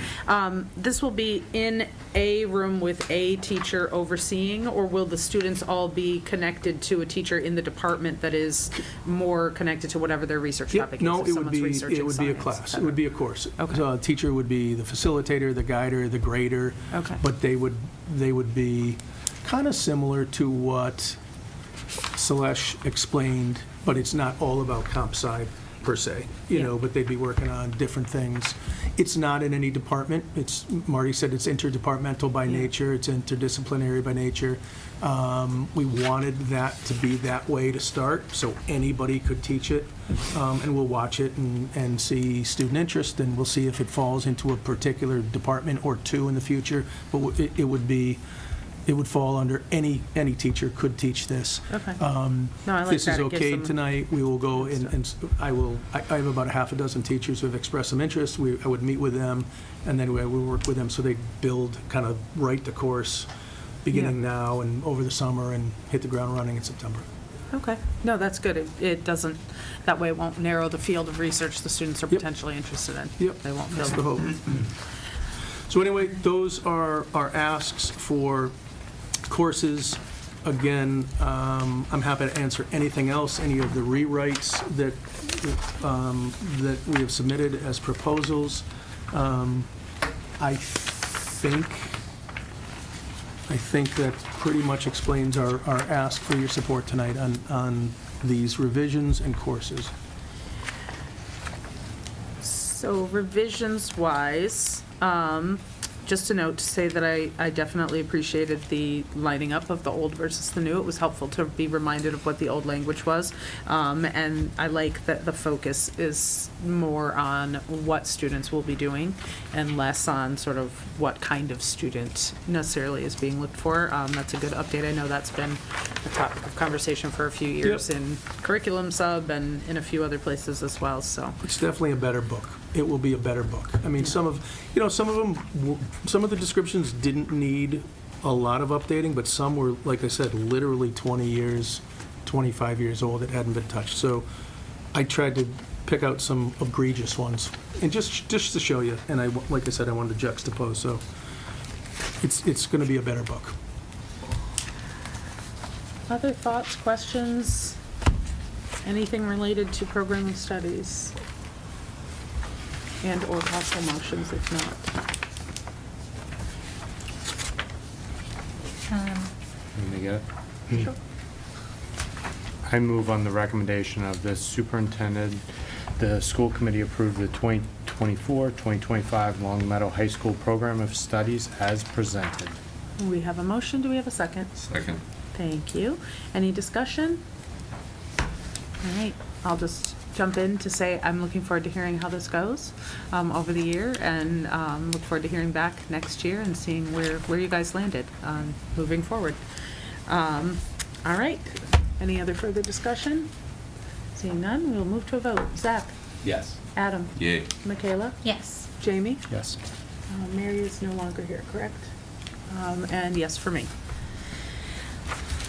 This will be in a room with a teacher overseeing, or will the students all be connected to a teacher in the department that is more connected to whatever their research Yep, topic no, is? If someone's researching it would be a science, et class. It cetera. would be a course. Okay. So a teacher would be the facilitator, the guider, the grader. Okay. But they would be kind of similar to what Salesh explained, but it's not all about comp sci per se, you know, but they'd be working on different things. It's not in any department. Marty said it's interdepartmental by nature, it's interdisciplinary by nature. We wanted that to be that way to start, so anybody could teach it, and we'll watch it and see student interest, and we'll see if it falls into a particular department or two in the future, but it would fall under any teacher could teach this. Okay. No, I like This is that. It gives okay them- tonight, we will go and I have about a half a dozen teachers who have expressed some interest. I would meet with them, and then I would work with them so they build, kind of write the course beginning now and over the summer and hit the ground running in September. Okay. No, that's good. It doesn't, that way it won't narrow the field of research the students are Yep. potentially interested in. Yep, They won't feel. that's the hope. So anyway, those are our asks for courses. Again, I'm happy to answer anything else, any of the rewrites that we have submitted as proposals. I think that pretty much explains our ask for your support tonight on these revisions and courses. So revisions-wise, just a note to say that I definitely appreciated the lining up of the old versus the new. It was helpful to be reminded of what the old language was. And I like that the focus is more on what students will be doing and less on sort of what kind of student necessarily is being looked for. That's a good update. I know that's been a topic of conversation for a few years in curriculum sub and in a few other places as well, so. It's definitely a better book. It will be a better book. I mean, some of the descriptions didn't need a lot of updating, but some were, like I said, literally 20 years, 25 years old that hadn't been touched. So I tried to pick out some egregious ones, and just to show you, and like I said, I wanted to juxtapose, so it's going to be a better book. Other thoughts, questions? Anything related to program of studies? And/or possible motions, if not? Let me get it. Sure. I move on the recommendation of the superintendent the school committee approve the 2024-2025 Long Meadow High School Program of Studies as presented. We have a motion. Do we have a second? Second. Thank you. Any discussion? All right, I'll just jump in to say I'm looking forward to hearing how this goes over the year, and look forward to hearing back next year and seeing where you guys landed moving forward. All right, any other further discussion? Seeing none, we'll move to a vote. Zach? Yes. Adam? Yay. Michaela? Yes. Jamie? Yes. Mary is no longer here, correct? And yes for me.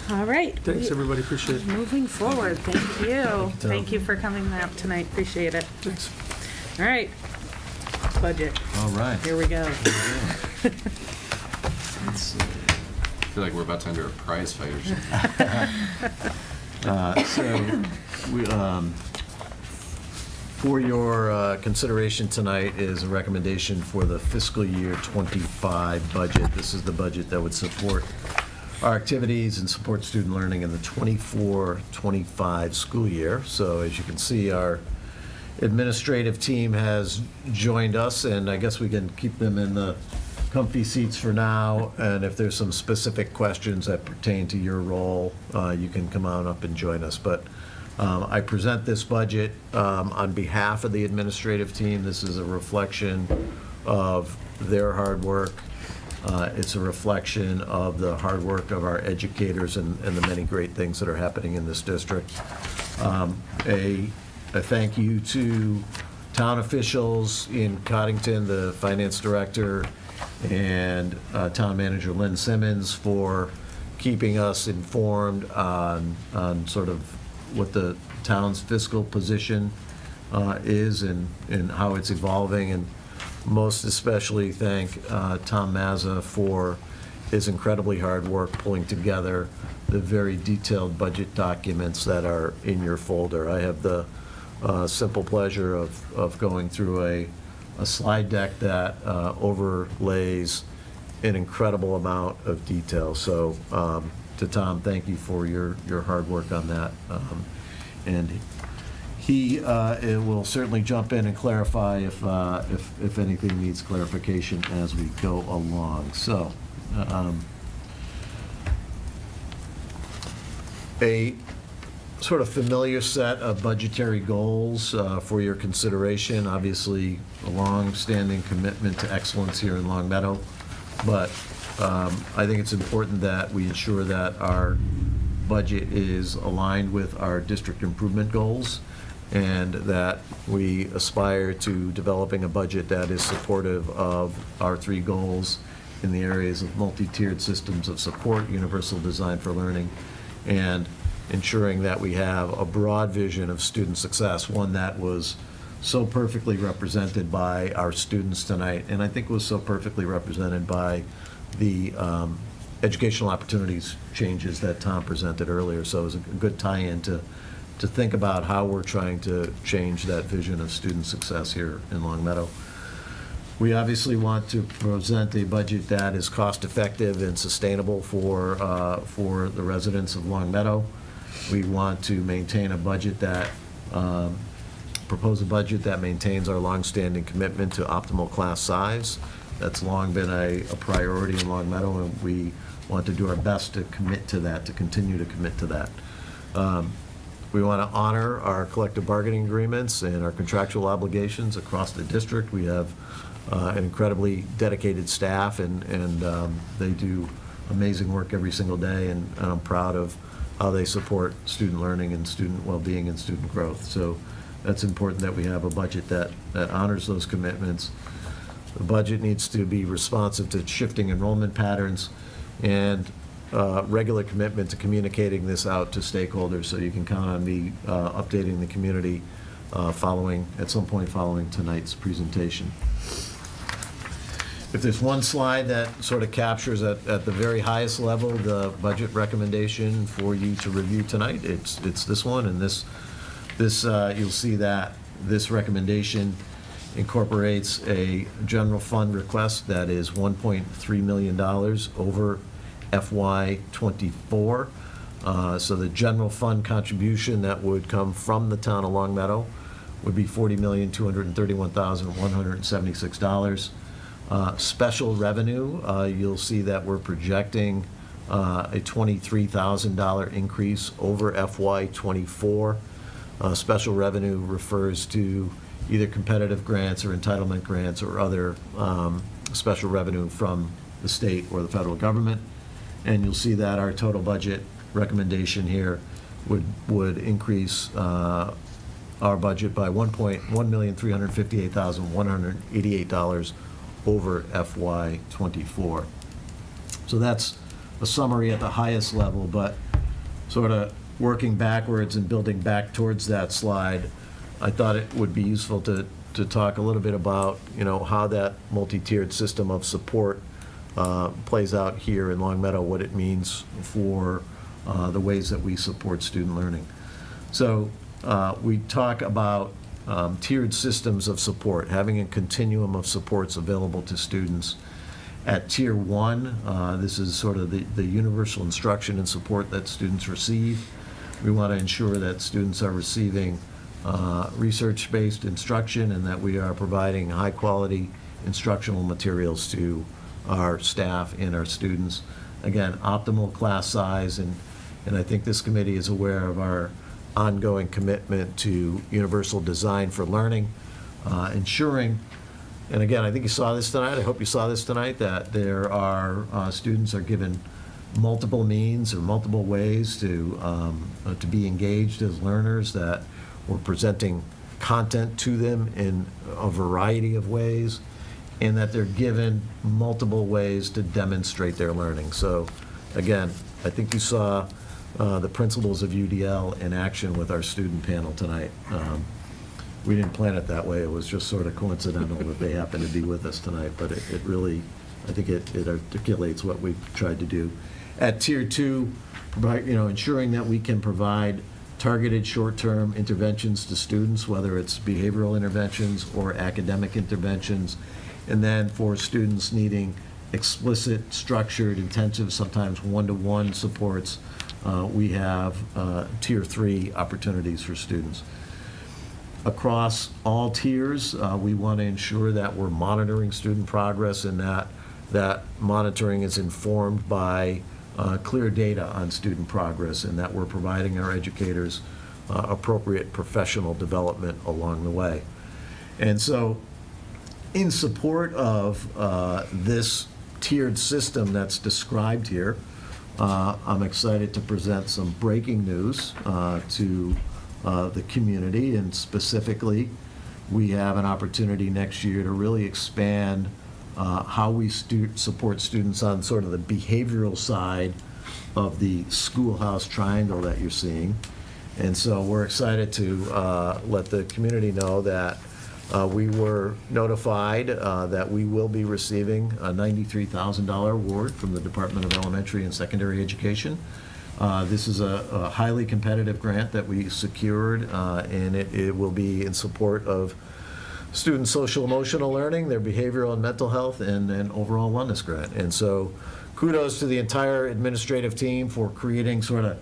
All right. Thanks, everybody, appreciate it. Moving forward, thank you. Thank you for coming out tonight, appreciate it. Thanks. All right. Budget, All right. here we go. Let's see. I feel like we're about to enter a prize fight or something. For your consideration tonight is a recommendation for the fiscal year '25 budget. This is the budget that would support our activities and support student learning in the '24-25 school year. So as you can see, our administrative team has joined us, and I guess we can keep them in the comfy seats for now, and if there's some specific questions that pertain to your role, you can come on up and join us. But I present this budget on behalf of the administrative team. This is a reflection of their hard work. It's a reflection of the hard work of our educators and the many great things that are happening in this district. A thank you to town officials in Cottington, the finance director, and town manager Lynn Simmons for keeping us informed on sort of what the town's fiscal position is and how it's evolving. And most especially thank Tom Mazza for his incredibly hard work pulling together the very detailed budget documents that are in your folder. I have the simple pleasure of going through a slide deck that overlays an incredible amount of detail. So to Tom, thank you for your hard work on that. And he will certainly jump in and clarify if anything needs clarification as we go along. So a sort of familiar set of budgetary goals for your consideration. Obviously, a long-standing commitment to excellence here in Long Meadow, but I think it's important that we ensure that our budget is aligned with our district improvement goals, and that we aspire to developing a budget that is supportive of our three goals in the areas of multi-tiered systems of support, universal design for learning, and ensuring that we have a broad vision of student success, one that was so perfectly represented by our students tonight, and I think was so perfectly represented by the educational opportunities changes that Tom presented earlier. So it was a good tie-in to think about how we're trying to change that vision of student success here in Long Meadow. We obviously want to present a budget that is cost-effective and sustainable for the residents of Long Meadow. We want to maintain a budget that, propose a budget that maintains our longstanding commitment to optimal class size. That's long been a priority in Long Meadow, and we want to do our best to commit to that, to continue to commit to that. We want to honor our collective bargaining agreements and our contractual obligations across the district. We have an incredibly dedicated staff, and they do amazing work every single day, and I'm proud of how they support student learning and student well-being and student growth. So that's important that we have a budget that honors those commitments. The budget needs to be responsive to shifting enrollment patterns and regular commitment to communicating this out to stakeholders, so you can count on me updating the community at some point following tonight's presentation. If there's one slide that sort of captures at the very highest level the budget recommendation for you to review tonight, it's this one, and this you'll see that this recommendation incorporates a general fund request that is $1.3 million over FY24. So the general fund contribution that would come from the town of Long Meadow would be $40,231,176. Special revenue, you'll see that we're projecting a $23,000 increase over FY '24. Special revenue refers to either competitive grants or entitlement grants or other special revenue from the state or the federal government. And you'll see that our total budget recommendation here would increase our budget by $1,358,188 over FY '24. So that's a summary at the highest level, but sort of working backwards and building back towards that slide, I thought it would be useful to talk a little bit about, how that multi-tiered system of support plays out here in Long Meadow, what it means for the ways that we support student learning. So we talk about tiered systems of support, having a continuum of supports available to students. At Tier 1, this is sort of the universal instruction and support that students receive. We want to ensure that students are receiving research-based instruction and that we are providing high-quality instructional materials to our staff and our students. Again, optimal class size, and I think this committee is aware of our ongoing commitment to universal design for learning, ensuring, and again, I think you saw this tonight, I hope you saw this tonight, that there are, students are given multiple means or multiple ways to be engaged as learners, that we're presenting content to them in a variety of ways, and that they're given multiple ways to demonstrate their learning. So again, I think you saw the principles of UDL in action with our student panel tonight. We didn't plan it that way. It was just sort of coincidental that they happened to be with us tonight, but it really, I think it articulates what we've tried to do. At Tier 2, ensuring that we can provide targeted short-term interventions to students, whether it's behavioral interventions or academic interventions, and then for students needing explicit, structured, intensive, sometimes one-to-one supports, we have Tier 3 opportunities for students. Across all tiers, we want to ensure that we're monitoring student progress and that monitoring is informed by clear data on student progress, and that we're providing our educators appropriate professional development along the way. And so in support of this tiered system that's described here, I'm excited to present some breaking news to the community, and specifically, we have an opportunity next year to really expand how we support students on sort of the behavioral side of the schoolhouse triangle that you're seeing. And so we're excited to let the community know that we were notified that we will be receiving a $93,000 award from the Department of Elementary and Secondary Education. This is a highly competitive grant that we secured, and it will be in support of student social emotional learning, their behavioral and mental health, and an overall wellness grant. And so kudos to the entire administrative team for creating sort of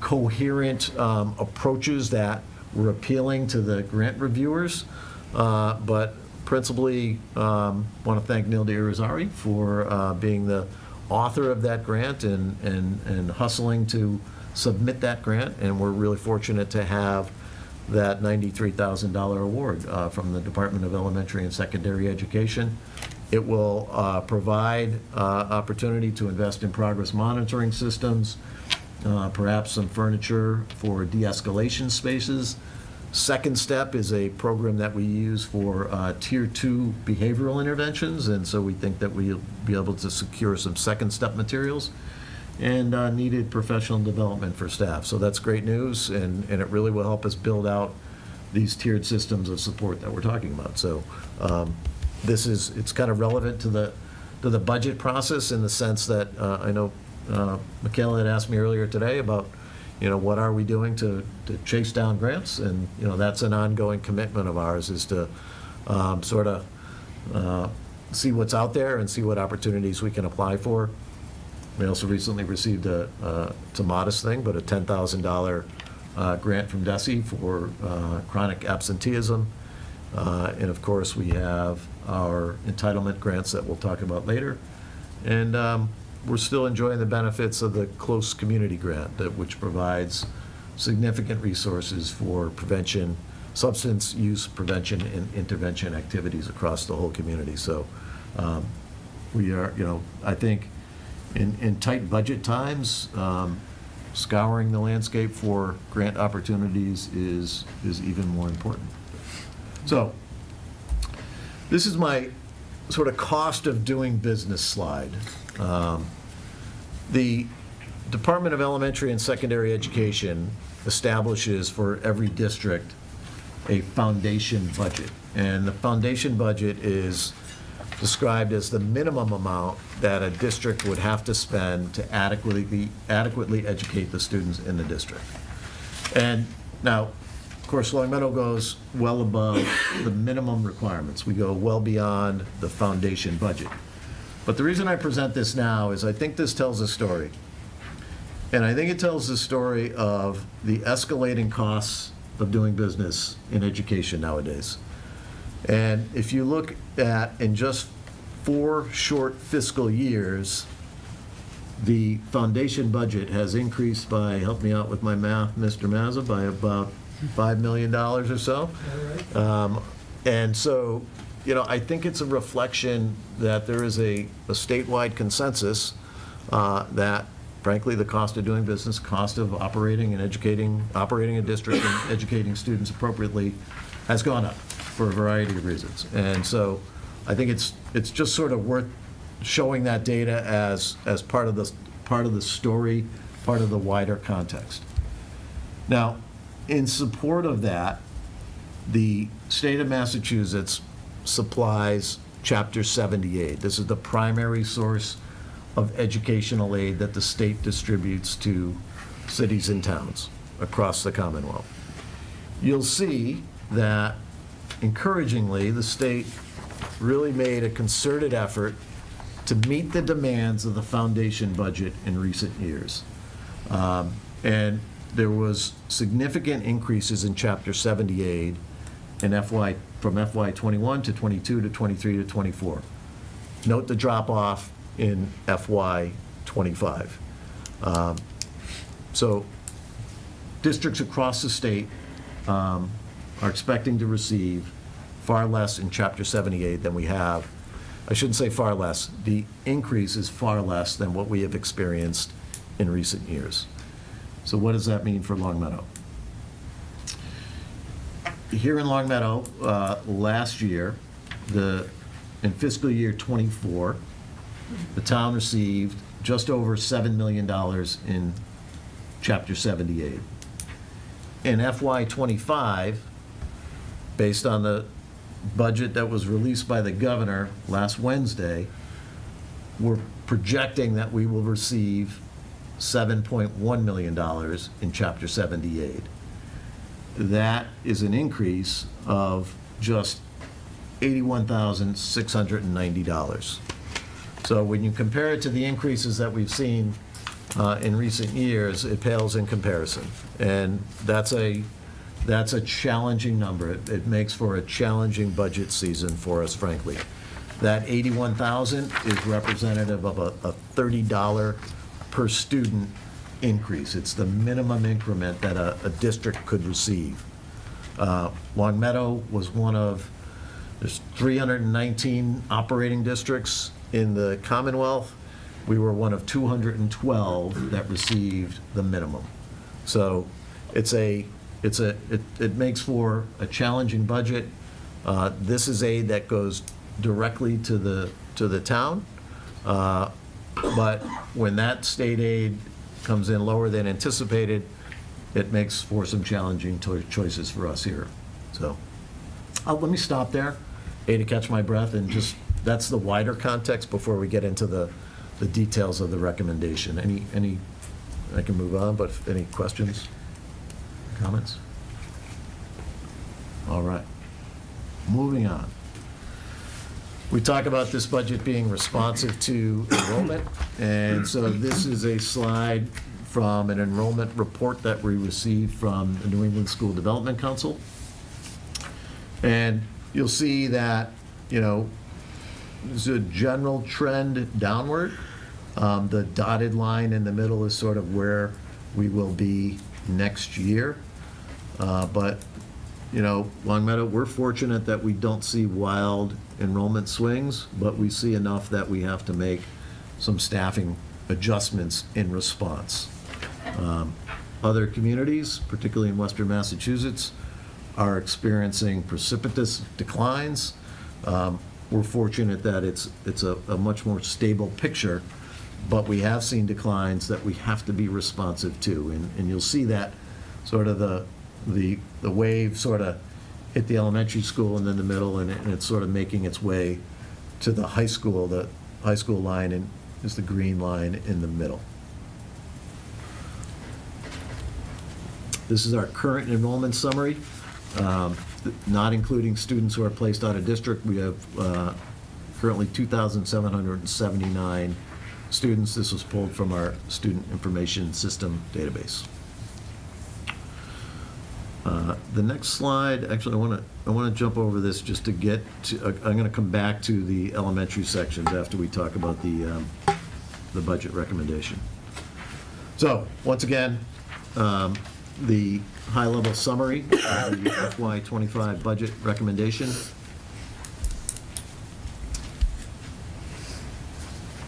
coherent approaches that were appealing to the grant reviewers. But principally, want to thank Neil Irizarry for being the author of that grant and hustling to submit that grant. And we're really fortunate to have that $93,000 award from the Department of Elementary and Secondary Education. It will provide opportunity to invest in progress monitoring systems, perhaps some furniture for de-escalation spaces. Second step is a program that we use for Tier 2 behavioral interventions, and so we think that we'll be able to secure some second step materials and needed professional development for staff. So that's great news, and it really will help us build out these tiered systems of support that we're talking about. So it's kind of relevant to the budget process in the sense that I know Michaela had asked me earlier today about what are we doing to chase down grants, and that's an ongoing commitment of ours, is to sort of see what's out there and see what opportunities we can apply for. We also recently received it's a modest thing, but a $10,000 grant from DESE for chronic absenteeism. And of course, we have our entitlement grants that we'll talk about later. And we're still enjoying the benefits of the Close Community Grant, which provides significant resources for prevention, substance use prevention and intervention activities across the whole community. So we are, I think in tight budget times, scouring the landscape for grant opportunities is even more important. So this is my sort of cost of doing business slide. The Department of Elementary and Secondary Education establishes for every district a foundation budget. And the foundation budget is described as the minimum amount that a district would have to spend to adequately educate the students in the district. And now, of course, Long Meadow goes well above the minimum requirements. We go well beyond the foundation budget. But the reason I present this now is I think this tells a story. And I think it tells the story of the escalating costs of doing business in education nowadays. And if you look at, in just 4 short fiscal years, the foundation budget has increased by, help me out with my math, Mr. Mazza, by about $5 million or so. And so, I think it's a reflection that there is a statewide consensus that, frankly, the cost of doing business, cost of operating a district and educating students appropriately has gone up for a variety of reasons. And so I think it's just sort of worth showing that data as part of the story, part of the wider context. Now, in support of that, the state of Massachusetts supplies Chapter 78. This is the primary source of educational aid that the state distributes to cities and towns across the Commonwealth. You'll see that, encouragingly, the state really made a concerted effort to meet the demands of the foundation budget in recent years. And there was significant increases in Chapter 78 in from FY 21 to 22 to 23 to 24. Note the drop off in FY 25. So districts across the state are expecting to receive far less in Chapter 78 than we have. I shouldn't say far less. The increase is far less than what we have experienced in recent years. So what does that mean for Long Meadow? Here in Long Meadow, last year, in fiscal year 24, the town received just over $7 million in Chapter 78. In FY 25, based on the budget that was released by the governor last Wednesday, we're projecting that we will receive $7.1 million in Chapter 78. That is an increase of just $81,690. So when you compare it to the increases that we've seen in recent years, it pales in comparison. And that's a challenging number. It makes for a challenging budget season for us, frankly. That $81,000 is representative of a $30 per student increase. It's the minimum increment that a district could receive. Long Meadow was there's 319 operating districts in the Commonwealth. We were one of 212 that received the minimum. So it makes for a challenging budget. This is aid that goes directly to the town. But when that state aid comes in lower than anticipated, it makes for some challenging choices for us here. So let me stop there, to catch my breath, and just, that's the wider context before we get into the details of the recommendation. I can move on, but any questions, comments? All right, moving on. We talk about this budget being responsive to enrollment, and so this is a slide from an enrollment report that we received from the New England School Development Council. And you'll see that, there's a general trend downward. The dotted line in the middle is sort of where we will be next year. But, Long Meadow, we're fortunate that we don't see wild enrollment swings, but we see enough that we have to make some staffing adjustments in response. Other communities, particularly in Western Massachusetts, are experiencing precipitous declines. We're fortunate that it's a much more stable picture, but we have seen declines that we have to be responsive to. And you'll see that sort of the wave sort of hit the elementary school and then the middle, and it's sort of making its way to the high school. The high school line is the green line in the middle. This is our current enrollment summary, not including students who are placed out of district. We have currently 2,779 students. This was pulled from our Student Information System database. The next slide, actually, I want to jump over this just to get to, I'm going to come back to the elementary sections after we talk about the budget recommendation. So, once again, the high-level summary of the FY25 budget recommendation.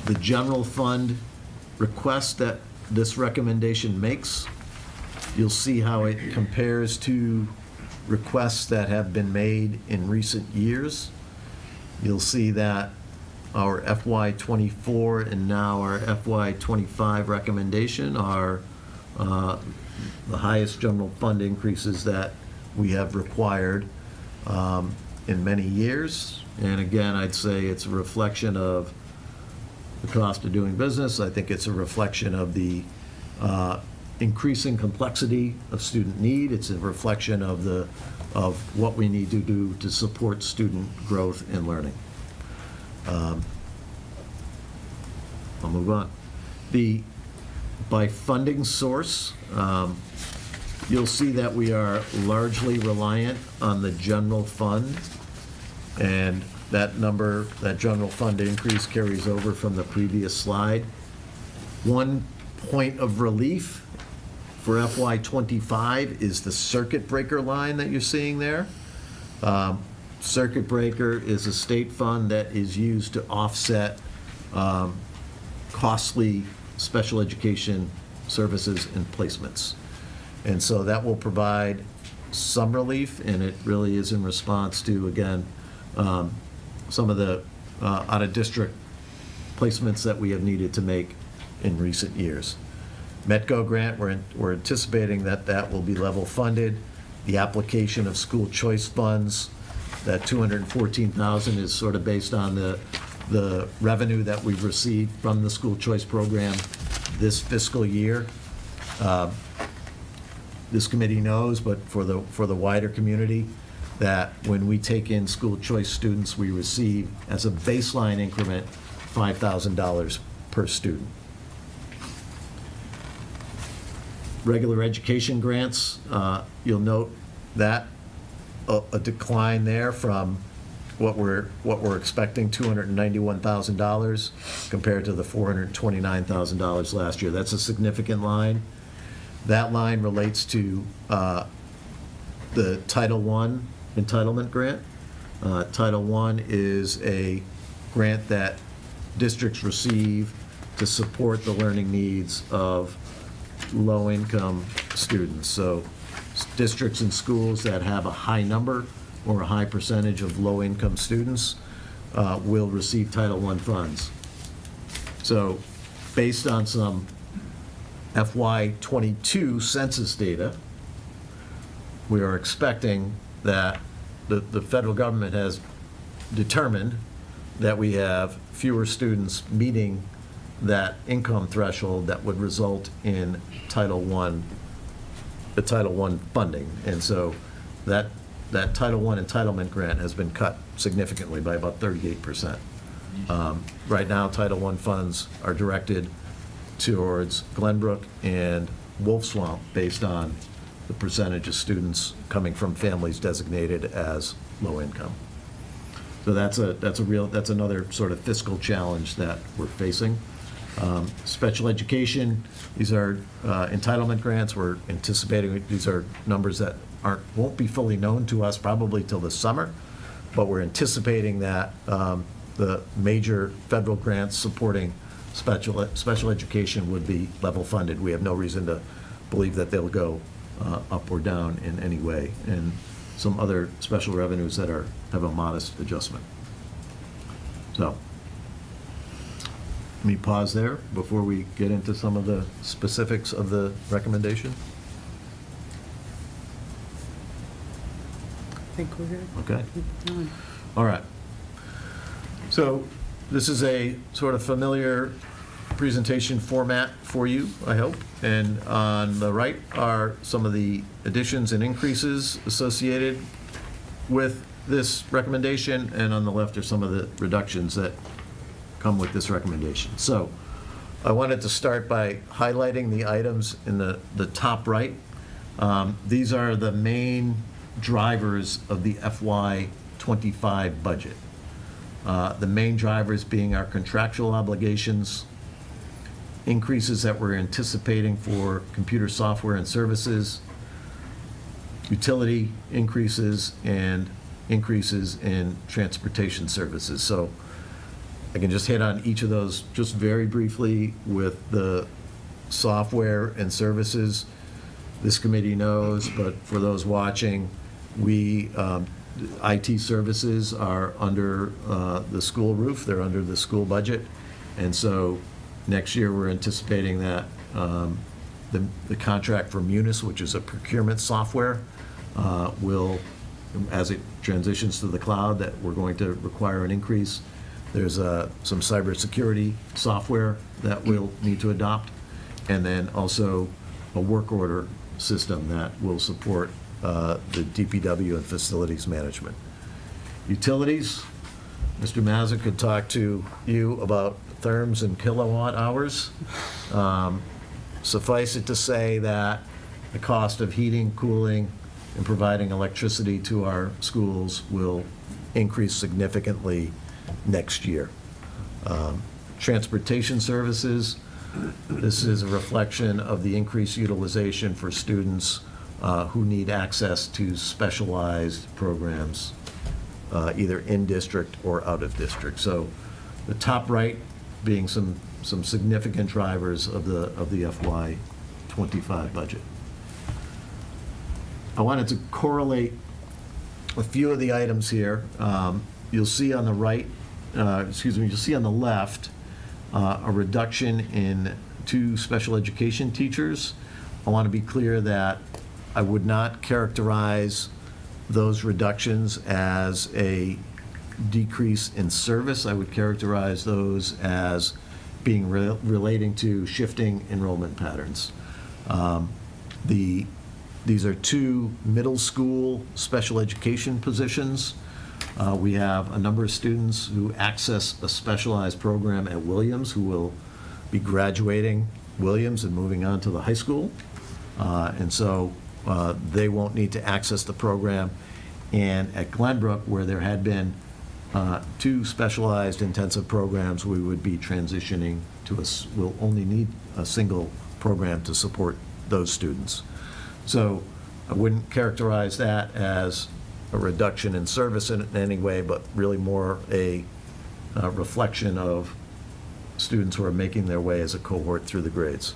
The general fund request that this recommendation makes, you'll see how it compares to requests that have been made in recent years. You'll see that our FY24 and now our FY25 recommendation are the highest general fund increases that we have required in many years. And again, I'd say it's a reflection of the cost of doing business. I think it's a reflection of the increasing complexity of student need. It's a reflection of what we need to do to support student growth and learning. I'll move on. By funding source, you'll see that we are largely reliant on the general fund, and that number, that general fund increase carries over from the previous slide. One point of relief for FY25 is the circuit breaker line that you're seeing there. Circuit breaker is a state fund that is used to offset costly special education services and placements. And so that will provide some relief, and it really is in response to, again, some of the out-of-district placements that we have needed to make in recent years. METCO grant, we're anticipating that will be level funded. The application of school choice funds, that $214,000 is sort of based on the revenue that we've received from the school choice program this fiscal year. This committee knows, but for the wider community, that when we take in school choice students, we receive, as a baseline increment, $5,000 per student. Regular education grants, you'll note that a decline there from what we're expecting, $291,000 compared to the $429,000 last year. That's a significant line. That line relates to the Title I entitlement grant. Title I is a grant that districts receive to support the learning needs of low-income students. So districts and schools that have a high number or a high percentage of low-income students will receive Title I funds. So based on some FY22 census data, we are expecting that the federal government has determined that we have fewer students meeting that income threshold that would result in Title I, the Title I funding. And so that Title I entitlement grant has been cut significantly by about 38%. Right now, Title I funds are directed towards Glenbrook and Wolf Swamp based on the percentage of students coming from families designated as low income. So that's another sort of fiscal challenge that we're facing. Special education, these are entitlement grants. We're anticipating, these are numbers that won't be fully known to us probably till the summer, but we're anticipating that the major federal grants supporting special education would be level funded. We have no reason to believe that they'll go up or down in any way, and some other special revenues that have a modest adjustment. So, let me pause there before we get into some of the specifics of the recommendation. I think we're good. Okay. Keep going. All right. So this is a sort of familiar presentation format for you, I hope. And on the right are some of the additions and increases associated with this recommendation, and on the left are some of the reductions that come with this recommendation. So I wanted to start by highlighting the items in the top right. These are the main drivers of the FY25 budget. The main drivers being our contractual obligations, increases that we're anticipating for computer software and services, utility increases, and increases in transportation services. So I can just hit on each of those just very briefly. With the software and services, this committee knows, but for those watching, IT services are under the school roof. They're under the school budget. And so next year, we're anticipating that the contract for Munis, which is a procurement software, will, as it transitions to the cloud, that we're going to require an increase. There's some cybersecurity software that we'll need to adopt, and then also a work order system that will support the DPW and facilities management. Utilities, Mr. Mazza could talk to you about therms and kilowatt hours. Suffice it to say that the cost of heating, cooling, and providing electricity to our schools will increase significantly next year. Transportation services, this is a reflection of the increased utilization for students who need access to specialized programs, either in district or out of district. So the top right being some significant drivers of the FY25 budget. I wanted to correlate a few of the items here. You'll see on the right, you'll see on the left a reduction in 2 special education teachers. I want to be clear that I would not characterize those reductions as a decrease in service. I would characterize those as being relating to shifting enrollment patterns. These are 2 middle school special education positions. We have a number of students who access a specialized program at Williams who will be graduating Williams and moving on to the high school. And so they won't need to access the program. And at Glenbrook, where there had been 2 specialized intensive programs, we would be transitioning to we'll only need a single program to support those students. So I wouldn't characterize that as a reduction in service in any way, but really more a reflection of students who are making their way as a cohort through the grades.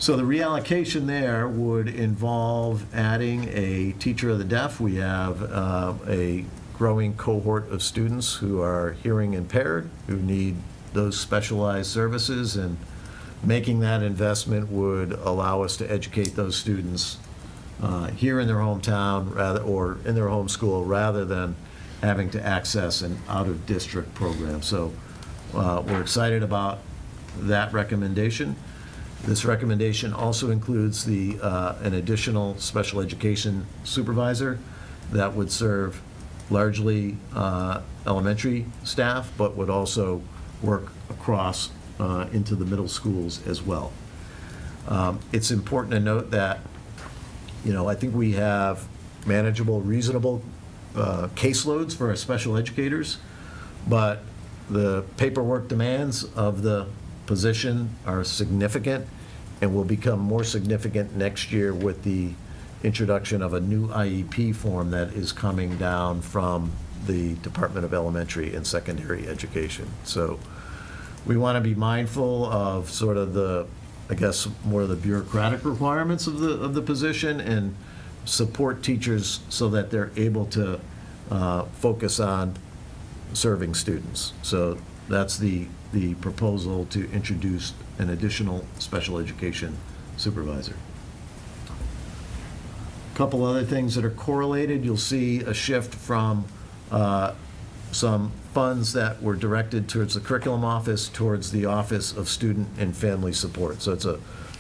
So the reallocation there would involve adding a teacher of the deaf. We have a growing cohort of students who are hearing impaired, who need those specialized services, and making that investment would allow us to educate those students here in their hometown or in their home school, rather than having to access an out-of-district program. So we're excited about that recommendation. This recommendation also includes an additional special education supervisor that would serve largely elementary staff, but would also work across into the middle schools as well. It's important to note that, I think we have manageable, reasonable caseloads for our special educators, but the paperwork demands of the position are significant and will become more significant next year with the introduction of a new IEP form that is coming down from the Department of Elementary and Secondary Education. So we want to be mindful of sort of the, I guess, more of the bureaucratic requirements of the position and support teachers so that they're able to focus on serving students. So that's the proposal to introduce an additional special education supervisor. Couple other things that are correlated. You'll see a shift from some funds that were directed towards the curriculum office towards the Office of Student and Family Support. So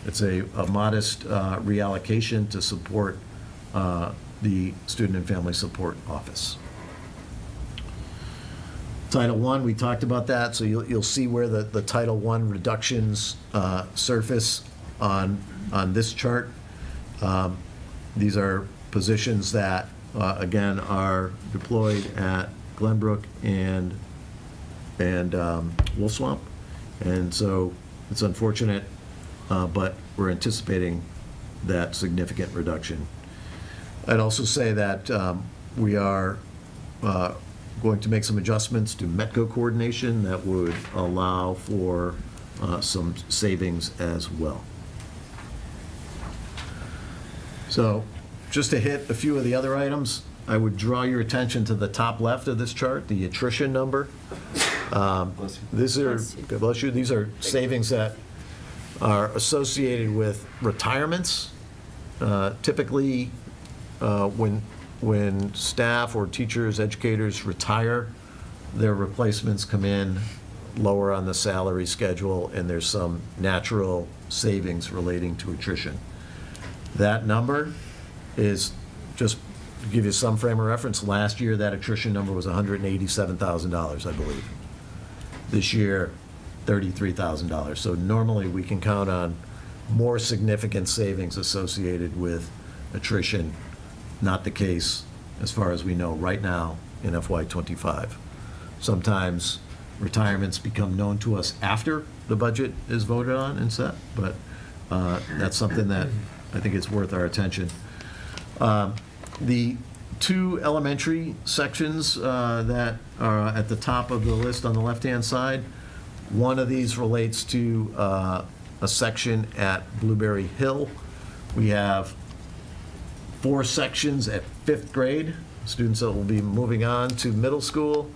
it's a modest reallocation to support the Student and Family Support Office. Title I, we talked about that, so you'll see where the Title I reductions surface on this chart. These are positions that, again, are deployed at Glenbrook and Wolf Swamp. And so it's unfortunate, but we're anticipating that significant reduction. I'd also say that we are going to make some adjustments to METCO coordination that would allow for some savings as well. So just to hit a few of the other items, I would draw your attention to the top left of this chart, the attrition number. These are, God bless you, these are savings that are associated with retirements. Typically, when staff or teachers, educators retire, their replacements come in lower on the salary schedule, and there's some natural savings relating to attrition. That number is, just to give you some frame of reference, last year that attrition number was $187,000, I believe. This year, $33,000. So normally we can count on more significant savings associated with attrition. Not the case, as far as we know right now, in FY25. Sometimes retirements become known to us after the budget is voted on and set, but that's something that I think is worth our attention. The two elementary sections that are at the top of the list on the left-hand side, one of these relates to a section at Blueberry Hill. We have 4 sections at 5th grade. Students that will be moving on to middle school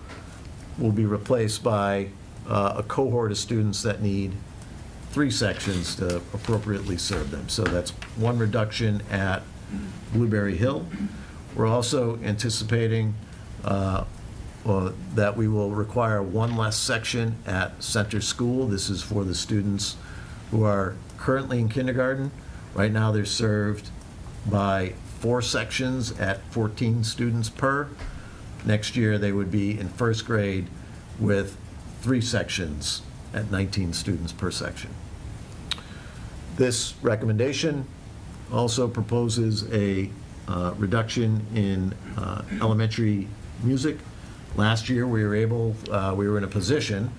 will be replaced by a cohort of students that need 3 sections to appropriately serve them. So that's one reduction at Blueberry Hill. We're also anticipating that we will require one less section at Center School. This is for the students who are currently in kindergarten. Right now they're served by 4 sections at 14 students per. Next year they would be in 1st grade with 3 sections at 19 students per section. This recommendation also proposes a reduction in elementary music. Last year we were in a position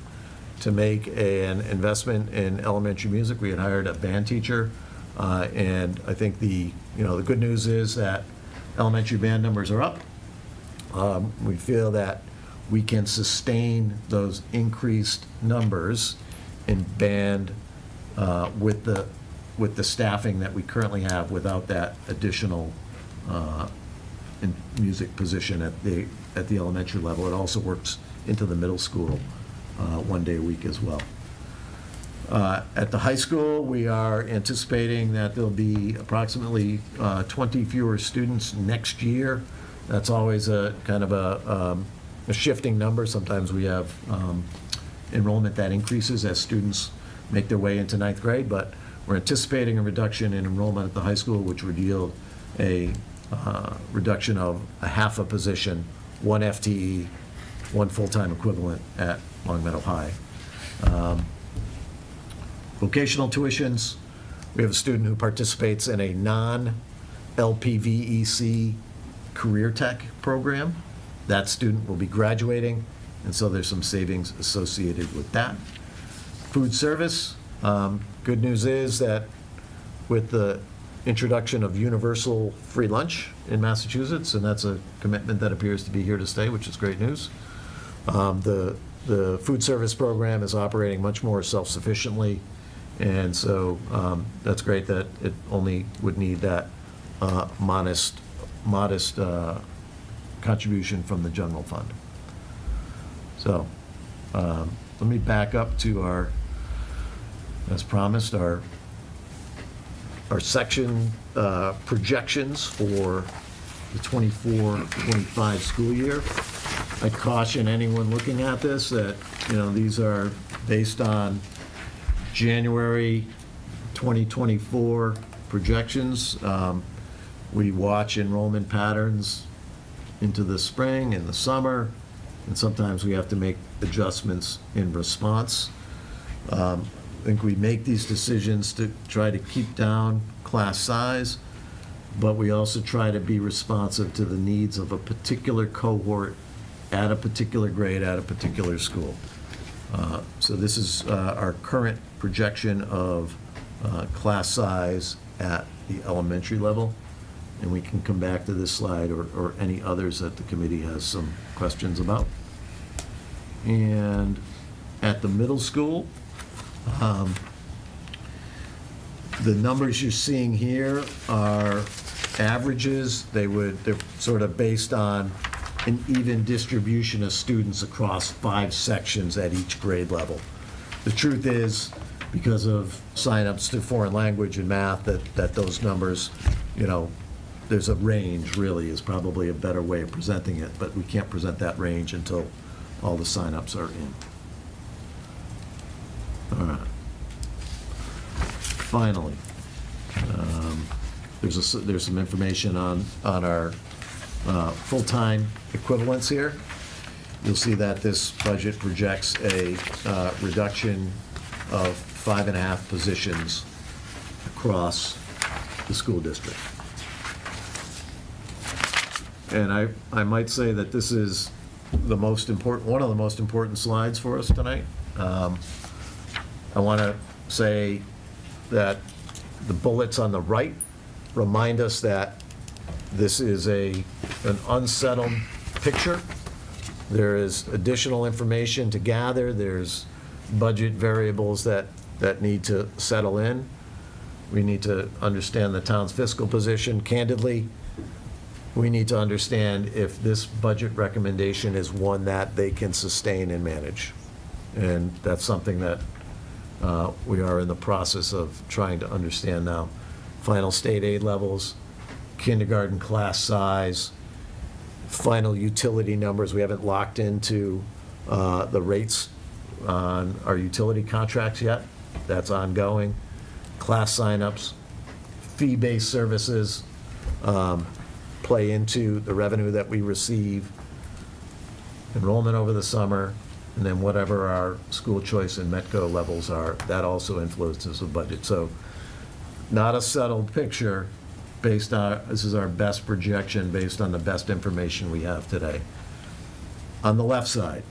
to make an investment in elementary music. We had hired a band teacher, and I think the good news is that elementary band numbers are up. We feel that we can sustain those increased numbers in band with the staffing that we currently have without that additional in music position at the elementary level. It also works into the middle school 1 day a week as well. At the high school, we are anticipating that there'll be approximately 20 fewer students next year. That's always a kind of a shifting number. Sometimes we have enrollment that increases as students make their way into 9th grade, but we're anticipating a reduction in enrollment at the high school, which would yield a reduction of a half a position, 1 FTE, 1 full-time equivalent at Long Meadow High. Vocational tuitions, we have a student who participates in a non-LPVEC career tech program. That student will be graduating, and so there's some savings associated with that. Food service, good news is that with the introduction of universal free lunch in Massachusetts, and that's a commitment that appears to be here to stay, which is great news. The food service program is operating much more self-sufficiently, and so that's great that it only would need that modest contribution from the general fund. So let me back up to our, as promised, our section projections for the 24-25 school year. I caution anyone looking at this that, these are based on January 2024 projections. We watch enrollment patterns into the spring and the summer, and sometimes we have to make adjustments in response. I think we make these decisions to try to keep down class size, but we also try to be responsive to the needs of a particular cohort at a particular grade at a particular school. So this is our current projection of class size at the elementary level, and we can come back to this slide or any others that the committee has some questions about. And at the middle school, the numbers you're seeing here are averages. They're sort of based on an even distribution of students across 5 sections at each grade level. The truth is, because of signups to foreign language and math, that those numbers, there's a range, really, is probably a better way of presenting it, but we can't present that range until all the signups are in. All right. Finally, there's some information on our full-time equivalents here. You'll see that this budget projects a reduction of 5.5 positions across the school district. And I might say that this is the most important, one of the most important slides for us tonight. I want to say that the bullets on the right remind us that this is an unsettled picture. There is additional information to gather. There's budget variables that need to settle in. We need to understand the town's fiscal position. Candidly, we need to understand if this budget recommendation is one that they can sustain and manage. And that's something that we are in the process of trying to understand now. Final state aid levels, kindergarten class size, final utility numbers. We haven't locked into the rates on our utility contracts yet. That's ongoing. Class signups, fee-based services play into the revenue that we receive, enrollment over the summer, and then whatever our school choice and METCO levels are, that also influences the budget. So not a settled picture based on, this is our best projection based on the best information we have today. On the left side,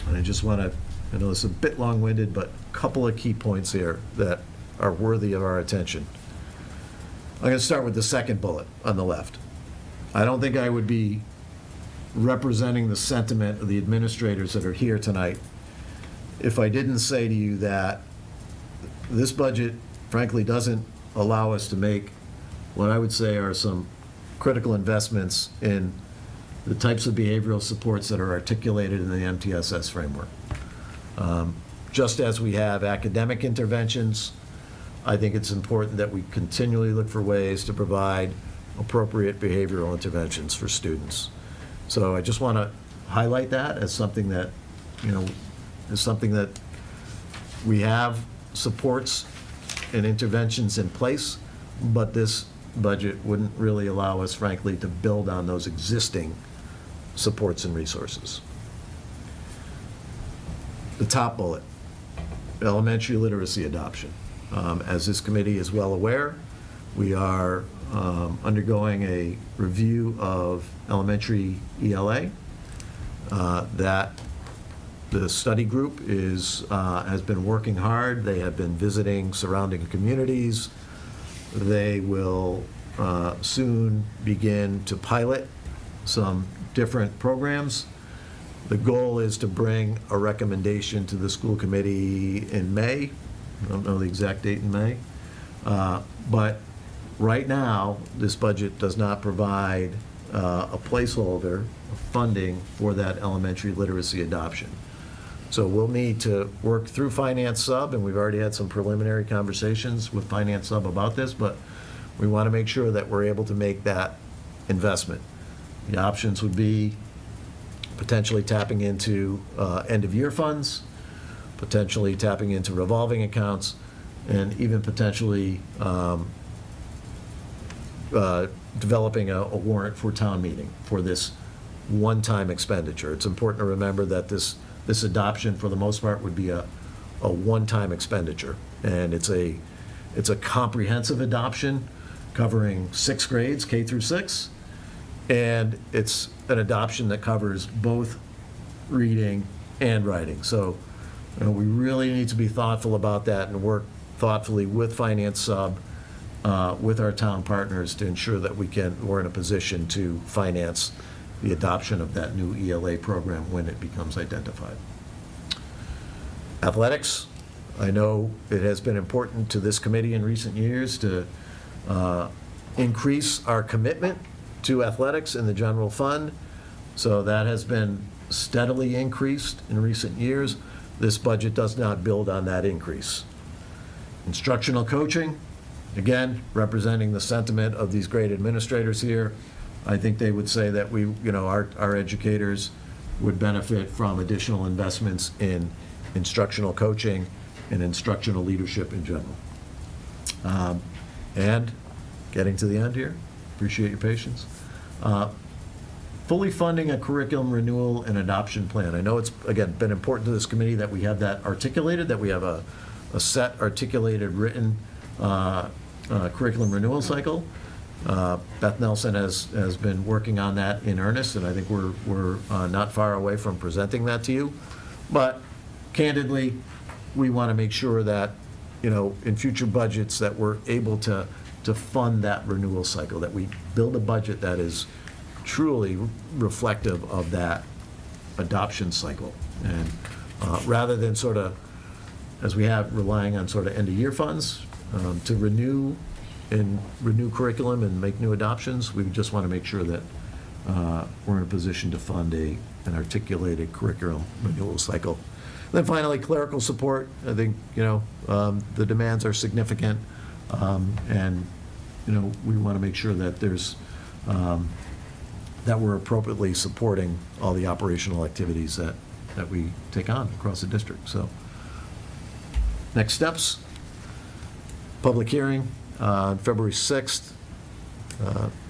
and I just want to, I know this is a bit long-winded, but a couple of key points here that are worthy of our attention. I'm going to start with the second bullet on the left. I don't think I would be representing the sentiment of the administrators that are here tonight if I didn't say to you that this budget, frankly, doesn't allow us to make what I would say are some critical investments in the types of behavioral supports that are articulated in the MTSS framework. Just as we have academic interventions, I think it's important that we continually look for ways to provide appropriate behavioral interventions for students. So I just want to highlight that as something that, is something that we have supports and interventions in place, but this budget wouldn't really allow us, frankly, to build on those existing supports and resources. The top bullet. elementary literacy adoption. As this committee is well aware, we are undergoing a review of elementary ELA. That the study group has been working hard. They have been visiting surrounding communities. They will soon begin to pilot some different programs. The goal is to bring a recommendation to the school committee in May. I don't know the exact date in May. But right now, this budget does not provide a placeholder of funding for that elementary literacy adoption. So we'll need to work through Finance Sub, and we've already had some preliminary conversations with Finance Sub about this, but we want to make sure that we're able to make that investment. The options would be potentially tapping into end-of-year funds, potentially tapping into revolving accounts, and even potentially developing a warrant for town meeting for this one-time expenditure. It's important to remember that this adoption, for the most part, would be a one-time expenditure. And it's a comprehensive adoption covering 6 grades, K through 6. And it's an adoption that covers both reading and writing. So we really need to be thoughtful about that and work thoughtfully with Finance Sub, with our town partners to ensure that we're in a position to finance the adoption of that new ELA program when it becomes identified. Athletics, I know it has been important to this committee in recent years to increase our commitment to athletics in the general fund. So that has been steadily increased in recent years. This budget does not build on that increase. Instructional coaching, again, representing the sentiment of these great administrators here, I think they would say that our educators would benefit from additional investments in instructional coaching and instructional leadership in general. And getting to the end here, appreciate your patience. Fully funding a curriculum renewal and adoption plan. I know it's, again, been important to this committee that we have that articulated, that we have a set articulated written curriculum renewal cycle. Beth Nelson has been working on that in earnest, and I think we're not far away from presenting that to you. But candidly, we want to make sure that, in future budgets, that we're able to fund that renewal cycle, that we build a budget that is truly reflective of that adoption cycle. And rather than sort of, as we have, relying on sort of end-of-year funds to renew curriculum and make new adoptions, we just want to make sure that we're in a position to fund an articulated curriculum renewal cycle. Then finally, clerical support. I think, the demands are significant, and, we want to make sure that there's, that we're appropriately supporting all the operational activities that we take on across the district. So, next steps, public hearing on February 6th.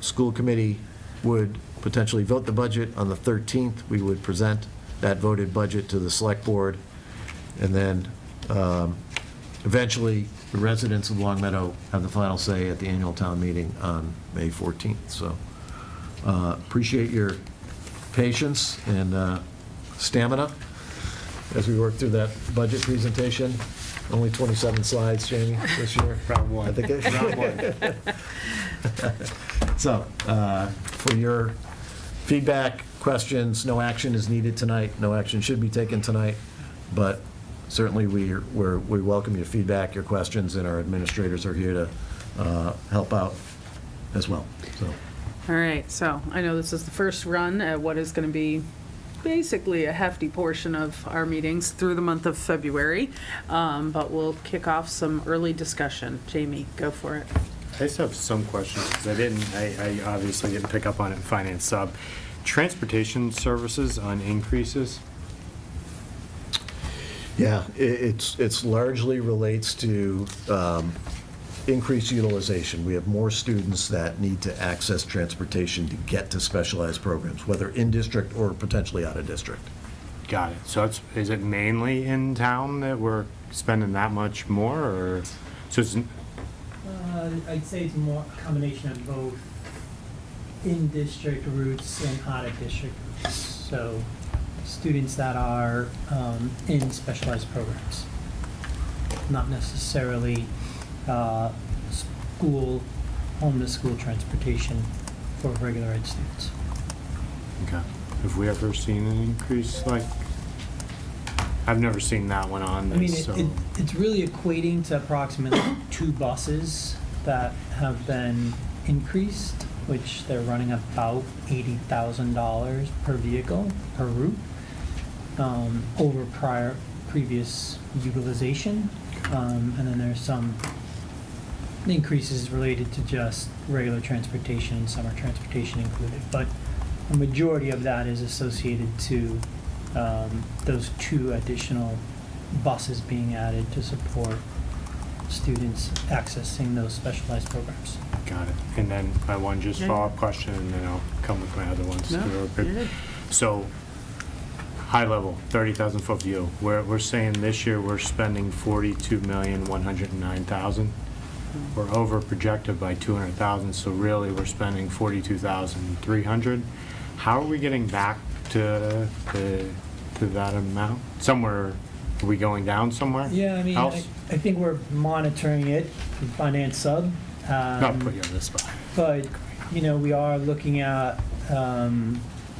School committee would potentially vote the budget on the 13th. We would present that voted budget to the select board. And then eventually, the residents of Long Meadow have the final say at the annual town meeting on May 14th. So appreciate your patience and stamina as we work through that budget presentation. Only 27 slides, Jamie, this year. Round one. I think Round one. So, for your feedback, questions, no action is needed tonight. No action should be taken tonight, but certainly we welcome your feedback, your questions, and our administrators are here to help out as well. So, All right, so I know this is the first run at what is going to be basically a hefty portion of our meetings through the month of February, but we'll kick off some early discussion. Jamie, go for it. I just have some questions, because I obviously didn't pick up on it in Finance Sub. Transportation services on increases? yeah, it's largely relates to increased utilization. We have more students that need to access transportation to get to specialized programs, whether in district or potentially out of district. Got it. So is it mainly in town that we're spending that much more, or, so it's, I'd say it's more a combination of both in-district routes and out-of-district routes. So students that are in specialized programs, not necessarily school, home-to-school transportation for regular ed students. okay. Have we ever seen an increase, like, I've never seen that one on I mean, this, so. it's really equating to approximately 2 buses that have been increased, which they're running about $80,000 per vehicle, per route, over previous utilization. And then there's some increases related to just regular transportation and summer transportation included. But a majority of that is associated to those 2 additional buses being added to support students accessing those specialized programs. Got it. And then I one just Yeah. follow-up question, and then I'll come with my other ones. No, real quick. you're good. So, high level, 30,000-foot view. We're saying this year we're spending 42,109,000. We're over projected by 200,000, so really we're spending 42,300. How are we getting back to that amount? Somewhere, are we going down somewhere? Yeah, I mean, Else? I think we're monitoring it through Finance Sub. Not put you on the spot. But, you know, we are looking at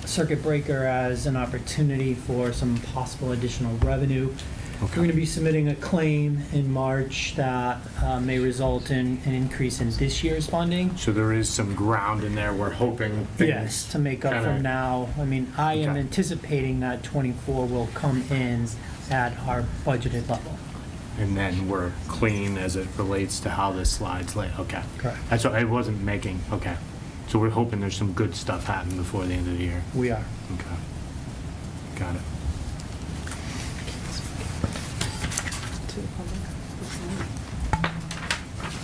circuit breaker as an opportunity for some possible additional revenue. We're going to be submitting a claim in March that may result in an increase in this year's funding. So there is some ground in there, we're hoping things. Yes, to make up kinda- for now. I mean, I am Okay. anticipating that 24 will come in at our budgeted level. And then we're clean as it relates to how this slides late, okay. Correct. That's what I wasn't making, okay. So we're hoping there's some good stuff happening before the end of the year. We are. Okay. Got it. To the public.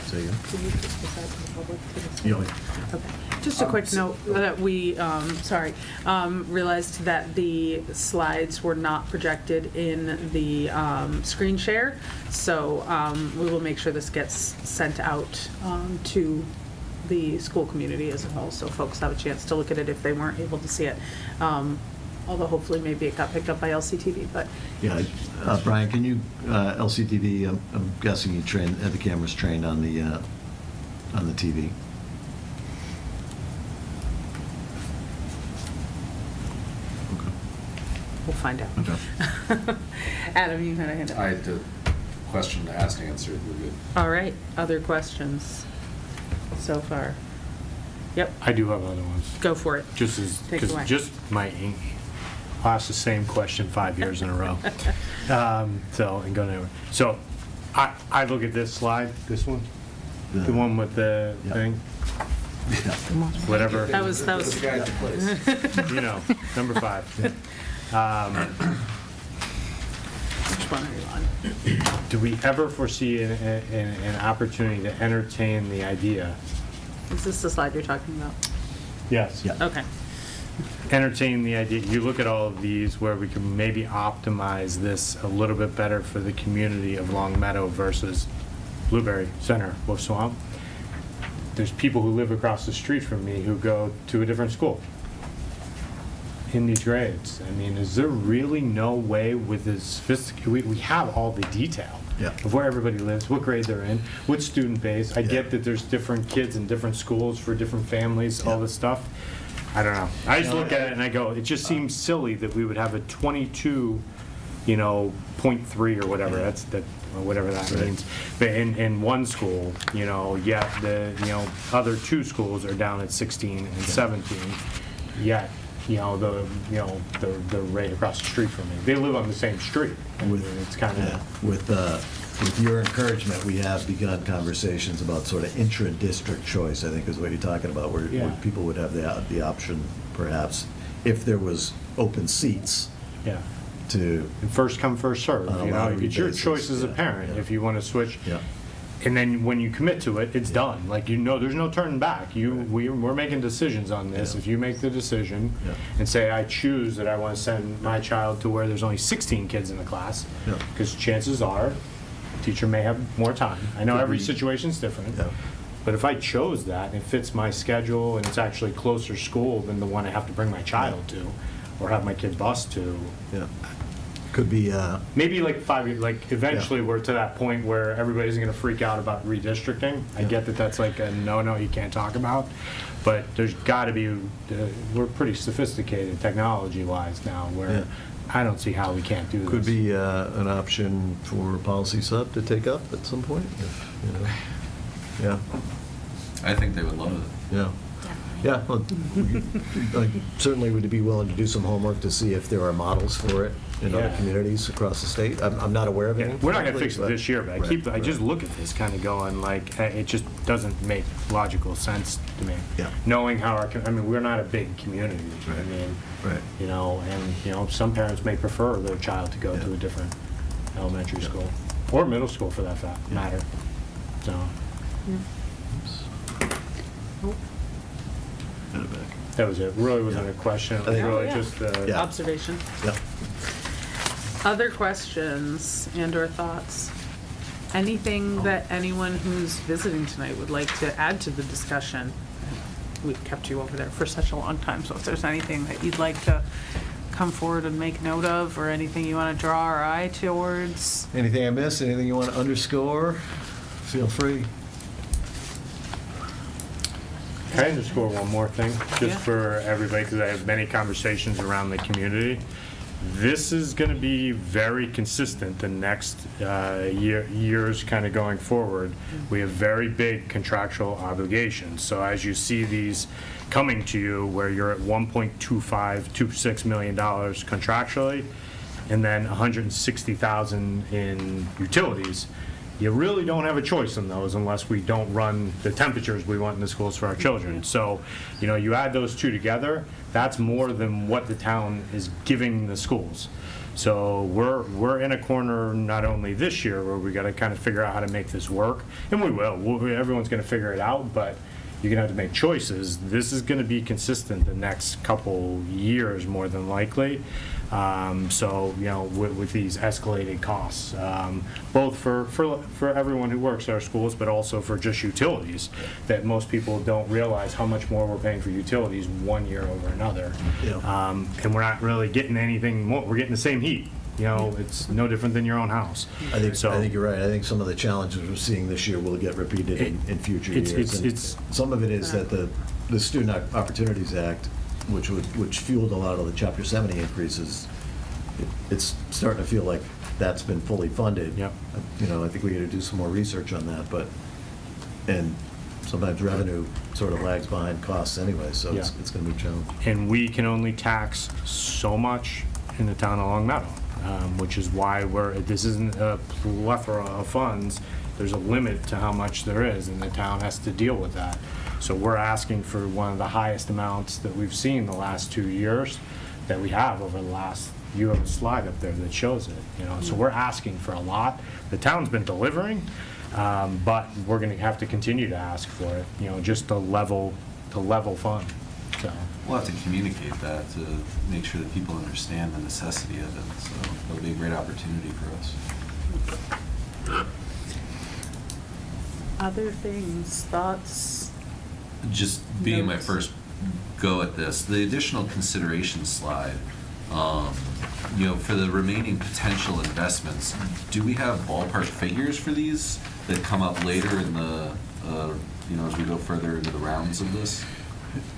Say again? Did you just decide to the public? Yeah. Okay. Just a quick note that we, realized that the slides were not projected in the screen share. So we will make sure this gets sent out to the school community as well, so folks have a chance to look at it if they weren't able to see it. Although hopefully maybe it got picked up by LCTV, but Yeah, Brian, can you, LCTV, I'm guessing you had the cameras trained on the TV? we'll find out. Okay. Adam, you had a hand up. I had a question to ask, answered, we're good. All right, other questions so far? Yep, I do have other ones. go for it. Just as, Take it away. because just I'll ask the same question 5 years in a row. So, and go nowhere. So, I look at this slide, this one, the one with the Yeah. thing, whatever. That was, You know, number 5. which one are you on? Do we ever foresee an opportunity to entertain the idea? Is this the slide you're talking about? Yes. Yeah. Okay. Entertain the idea, you look at all of these where we can maybe optimize this a little bit better for the community of Long Meadow versus Blueberry Center, Wolf Swamp. There's people who live across the street from me who go to a different school in these grades. I mean, is there really no way with this sophisticated, we have all the detail Yeah. of where everybody lives, what grade they're in, what student base. I get that there's different kids in different schools for different families, all this stuff. I don't know. I just look at it and I go, it just seems silly that we would have a 22, 0.3 or whatever, or whatever that Right. means. But in one school, yet the, other 2 schools are down at 16 and 17, yet, the right across the street from me. They live on the same street. I mean, it's kind Yeah, of, with your encouragement, we have begun conversations about sort of intra-district choice, I think is what you're talking about, where Yeah. people would have the option, perhaps, if there was open seats, yeah. to, And first come, first serve. On a lottery It's your basis, choice as a yeah, parent yeah. if you want to switch. yeah, And then when you commit to it, it's done. Like, you know, there's no turning back. We're making decisions on this. Yeah. If you make the decision Yeah. and say, I choose that I want to send my child to where there's only 16 kids in the class, Yeah. because chances are, teacher may have more time. I know Could every be. situation's different. Yeah. But if I chose that and it fits my schedule and it's actually closer school than the one I have to bring my child to or have my kid bus to, Yeah. Could be, maybe like 5 years, like eventually we're to that point where everybody's gonna freak out about redistricting. I get that that's like a no-no you can't talk about, but there's gotta be, we're pretty sophisticated technology-wise now Yeah. where I don't see how we can't do this. could be an option for policy sub to take up at some point, if, you know. Yeah, I think they would love it. yeah. Yeah, well, I certainly would be willing to do some homework to see if there are models for it in other Yeah. communities across the state. I'm not aware of Yeah, any. we're not gonna frankly, fix it but- this year, but I just look at this kind of going like, it just doesn't make logical sense to me. Yeah. Knowing how I mean, we're not a big community. I Right. mean, Right. you know, and, you know, some parents may prefer their child to go to Yeah. a different elementary school, or middle school for that matter, so. In the back. That was it, really wasn't a question, it was think- really Yeah. just, Yeah. Observation. Yeah. Other questions and/or thoughts? Anything that anyone who's visiting tonight would like to add to the discussion? We've kept you over there for such a long time, so if there's anything that you'd like to come forward and make note of, or anything you want to draw our eye towards? Anything I missed, anything you want to underscore, feel free. Can I underscore one more thing, Yeah. just for everybody, because I have many conversations around the community. This is going to be very consistent the next years kind of going forward. We have very big contractual obligations. So as you see these coming to you, where you're at $1.26 million contractually, and then $160,000 in utilities, you really don't have a choice in those unless we don't run the temperatures we want in the schools for our children. So, you know, you add those two together, that's more than what the town is giving the schools. So we're in a corner not only this year where we got to kind of figure out how to make this work, and we will. Everyone's going to figure it out, but you're going to have to make choices. This is going to be consistent the next couple years more than likely. So, you know, with these escalated costs, both for everyone who works at our schools, but also for just utilities, that most people don't realize how much more we're paying for utilities one year over another. Yeah. And we're not really getting anything more. We're getting the same heat. You know, it's no different than your own house. I think So- you're right. I think some of the challenges we're seeing this year will get repeated in future It's- years. And it's- some of it is that the Student Opportunities Act, which fueled a lot of the Chapter 70 increases, it's starting to feel like that's been fully funded. Yep. You know, I think we got to do some more research on that, and sometimes revenue sort of lags behind costs anyway, so it's Yeah. going to be a challenge. And we can only tax so much in the town of Long Meadow, which is why this isn't a plethora of funds. There's a limit to how much there is, and the town has to deal with that. So we're asking for one of the highest amounts that we've seen the last 2 years that we have over the last, you have a slide up there that shows it, you know, so we're asking for a lot. The town's been delivering, but we're gonna have to continue to ask for it, you know, just to level fund, so. We'll have to communicate that to make sure that people understand the necessity of it, so it'll be a great opportunity for us. Other things, thoughts? Just being my Notes. first go at this, the additional consideration slide, you know, for the remaining potential investments, do we have ballpark figures for these that come up later in the, you know, as we go further into the rounds of this?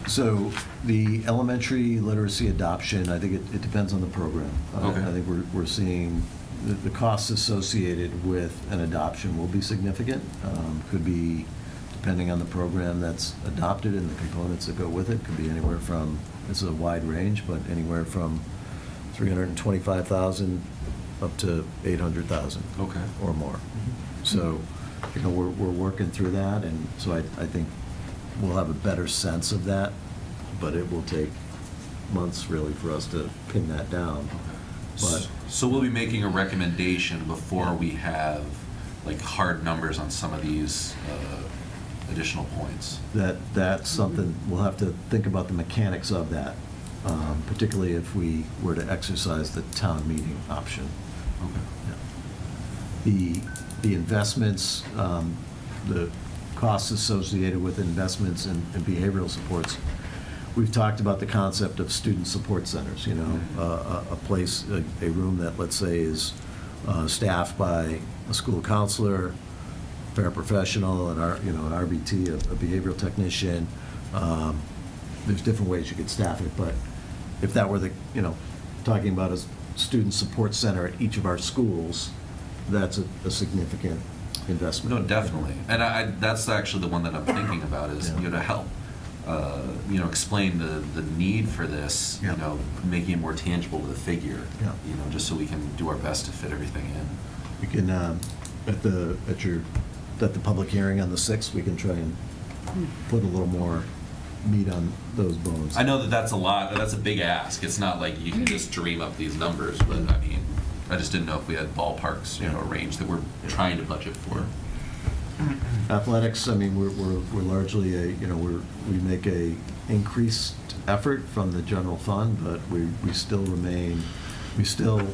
So the elementary literacy adoption, I think it depends on the program. Okay. I think we're seeing the costs associated with an adoption will be significant. Could be, depending on the program that's adopted and the components that go with it, could be anywhere from, it's a wide range, but anywhere from $325,000 up to $800,000. Okay. Or more. So, you know, we're working through that, and so I think we'll have a better sense of that, but it will take months really for us to pin that down. But So we'll be making a recommendation before we have like hard numbers on some of these additional points. That's something, we'll have to think about the mechanics of that, particularly if we were to exercise the town meeting option. Okay. The investments, the costs associated with investments in behavioral supports, we've talked about the concept of student support centers, you know, a place, a room that, let's say, is staffed by a school counselor, paraprofessional, an RBT, a behavioral technician. There's different ways you could staff it, but if that were talking about a student support center at each of our schools, that's a significant investment. No, definitely. And that's actually the one that I'm thinking about is, to help, explain the need for this, making it more tangible with a figure, just so we can do our best to fit everything in. We can, at the public hearing on the 6th, we can try and put a little more meat on those bones. I know that's a lot, that's a big ask. It's not like you can just dream up these numbers, but I mean, I just didn't know if we had ballparks, a range that we're trying to budget for. Athletics, I mean, we're largely we make a increased effort from the general fund, but we still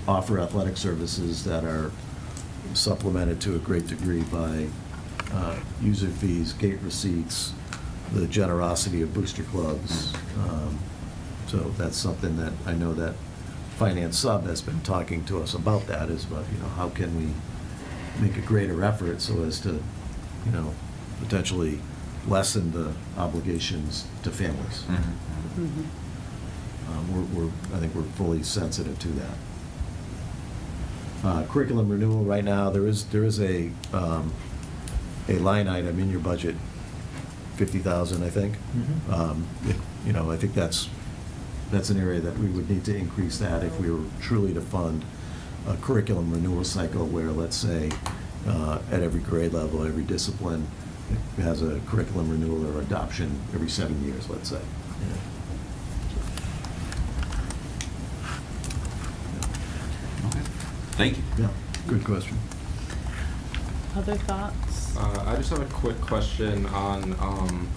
offer athletic services that are supplemented to a great degree by user fees, gate receipts, the generosity of booster clubs. So that's something that I know that Finance Sub has been talking to us about, that is about, how can we make a greater effort so as to, potentially lessen the obligations to families. Mm-hmm. I think we're fully sensitive to that. Curriculum renewal, right now, there is a line item in your budget, $50,000, I think. I think that's an area that we would need to increase that if we were truly to fund a curriculum renewal cycle where, let's say, at every grade level, every discipline has a curriculum renewal or adoption every 7 years, let's say. Okay. Thank you. Yeah, good question. Other thoughts? I just have a quick question on,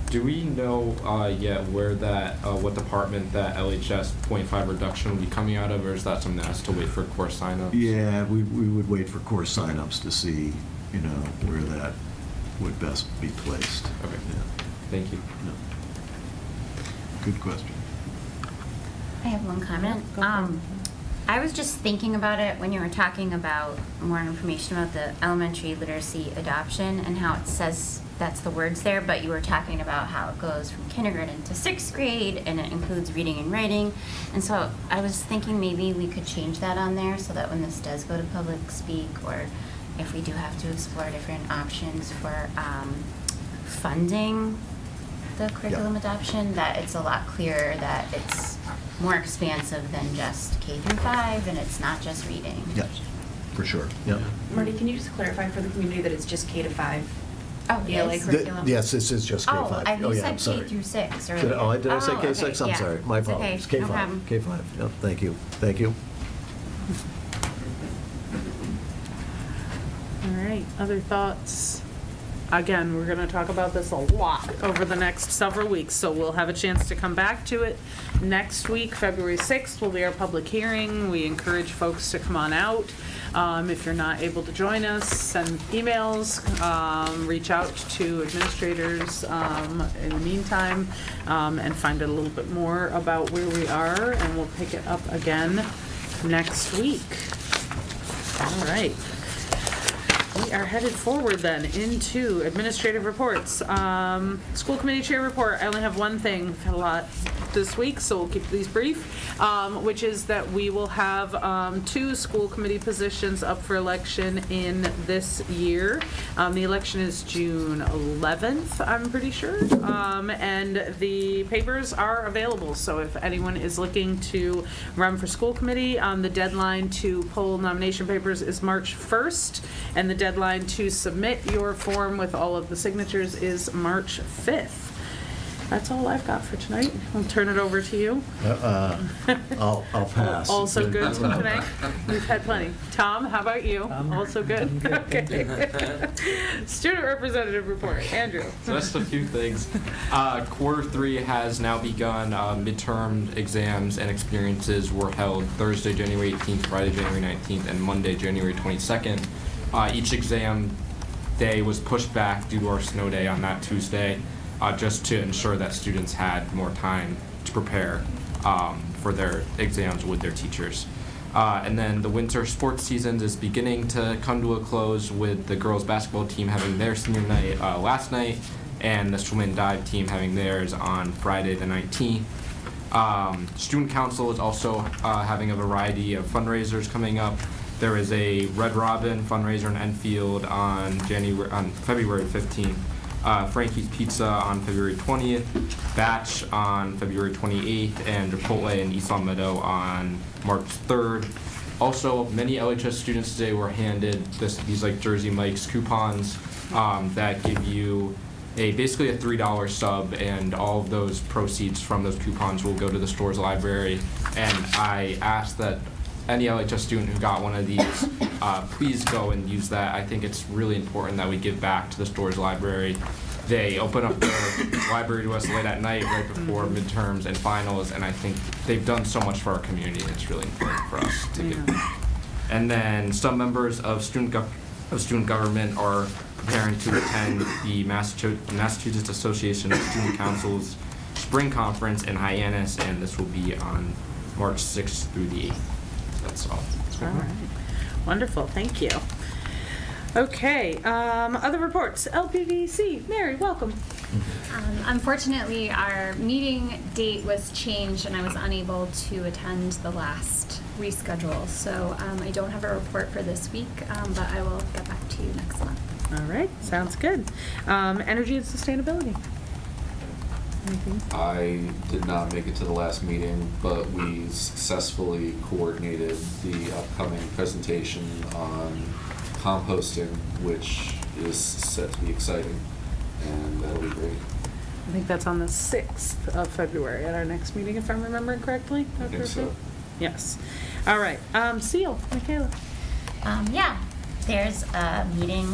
do we know yet where what department that LHS 0.5 reduction will be coming out of, or is that something that has to wait for course signups? Yeah, we would wait for course signups to see, where that would best be placed. Okay. Yeah. Thank you. Yeah. Good question. I have one comment. I was just thinking about it when you were talking about more information about the elementary literacy adoption and how it says that's the words there, but you were talking about how it goes from kindergarten to 6th grade and it includes reading and writing. And so I was thinking maybe we could change that on there so that when this does go to public speak, or if we do have to explore different options for funding the curriculum adoption, that it's a lot clearer that it's more expansive than just K through 5 and it's not just reading. Yes, for sure. Yep. Marty, can you just clarify for the community that it's just K to 5? Oh, it ELA is? curriculum? Yes, this is just K-5. Oh, you yeah, said I'm sorry. K through 6 earlier. Did I say K-6? Okay, I'm yeah. sorry. My It's apologies. okay, K-5. no problem. K-5. Yep, thank you. Thank you. All right, other thoughts? Again, we're going to talk about this a lot over the next several weeks, so we'll have a chance to come back to it. Next week, February 6th, will be our public hearing. We encourage folks to come on out. If you're not able to join us, send emails, reach out to administrators in the meantime, and find out a little bit more about where we are, and we'll pick it up again next week. All right. We are headed forward then into administrative reports. School committee chair report, I only have one thing. We've had a lot this week, so we'll keep these brief, which is that we will have 2 school committee positions up for election in this year. The election is June 11th, I'm pretty sure, and the papers are available, so if anyone is looking to run for school committee, the deadline to pull nomination papers is March 1st, and the deadline to submit your form with all of the signatures is March 5th. That's all I've got for tonight. I'll turn it over to you. I'll pass. Also good tonight? We've had plenty. Tom, how about you? Also good? Okay. Student representative report. Andrew. So that's a few things. Quarter 3 has now begun. Midterm exams and experiences were held Thursday, January 18th, Friday, January 19th, and Monday, January 22nd. Each exam day was pushed back due to our snow day on that Tuesday, just to ensure that students had more time to prepare for their exams with their teachers. And then the winter sports season is beginning to come to a close, with the girls basketball team having their senior night last night, and the swim and dive team having theirs on Friday the 19th. Student Council is also having a variety of fundraisers coming up. There is a Red Robin fundraiser in Enfield on February 15th. Frankie's Pizza on February 20th, Batch on February 28th, and Chipotle in East Long Meadow on March 3rd. Also, many LHS students today were handed these like Jersey Mike's coupons that give you basically a $3 sub, and all of those proceeds from those coupons will go to the store's library. And I asked that any LHS student who got one of these, please go and use that. I think it's really important that we give back to the store's library. They open up their library to us late at night, right before midterms and finals, and I think they've done so much for our community, and it's really important for us to give back. And then some members of student government are preparing to attend the Massachusetts Association of Student Councils Spring Conference in Hyannis, and this will be on March 6th through the 8th. That's all. All right. Wonderful. Thank you. Okay. Other reports. LPVC. Mary, welcome. Unfortunately, our meeting date was changed and I was unable to attend the last reschedule. So I don't have a report for this week, but I will get back to you next month. All right. Sounds good. Energy and sustainability. Anything? I did not make it to the last meeting, but we successfully coordinated the upcoming presentation on composting, which is set to be exciting, and that'll be great. I think that's on the 6th of February at our next meeting, if I'm remembering correctly. I think so. Yes. All right. Seal, Michaela. Yeah, there's a meeting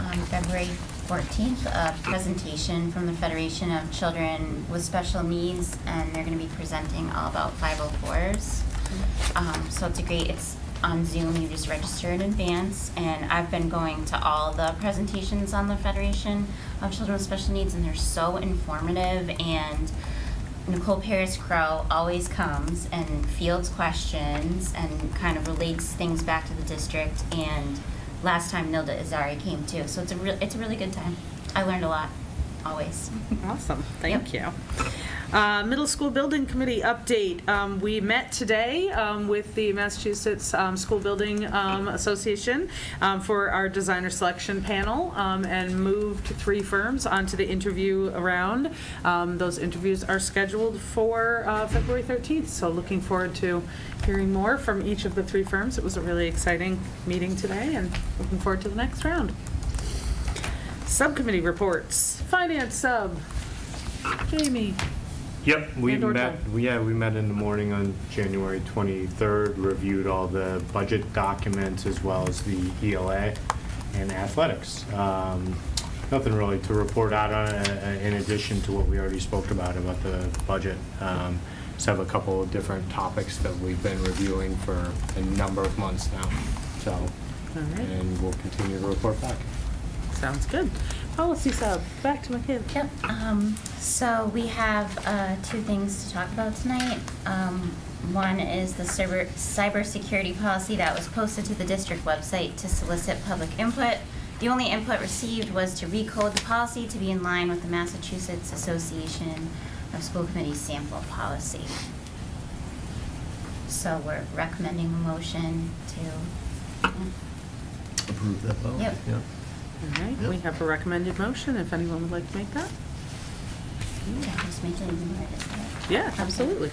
on February 14th, a presentation from the Federation of Children with Special Needs, and they're going to be presenting all about 504s. So it's on Zoom. You just register in advance, and I've been going to all the presentations on the Federation of Children with Special Needs, and they're so informative. And Nicole Paris-Crowe always comes and fields questions and kind of relates things back to the district. And last time Nilda Azari came too, so it's a really good time. I learned a lot, always. Awesome, thank you. Middle School Building Committee update. We met today with the Massachusetts School Building Association for our designer selection panel and moved 3 firms onto the interview round. Those interviews are scheduled for February 13th, so looking forward to hearing more from each of the 3 firms. It was a really exciting meeting today, and looking forward to the next round. Subcommittee reports. Finance sub. Jamie. Yep, we And/or met. Tom. We met in the morning on January 23rd. Reviewed all the budget documents as well as the ELA and athletics. Nothing really to report out on in addition to what we already spoke about the budget. Just have a couple of different topics that we've been reviewing for a number of months now. So, All right. and we'll continue to report back. Sounds good. Policy sub. Back to Michaela. Yep. So we have 2 things to talk about tonight. One is the cybersecurity policy that was posted to the district website to solicit public input. The only input received was to recode the policy to be in line with the Massachusetts Association of School Committees sample policy. So we're recommending a motion to Approve that policy? Yep. Yeah. All right. Yep. We have a recommended motion. If anyone would like to make that. just make it even more distinct. Yeah, absolutely.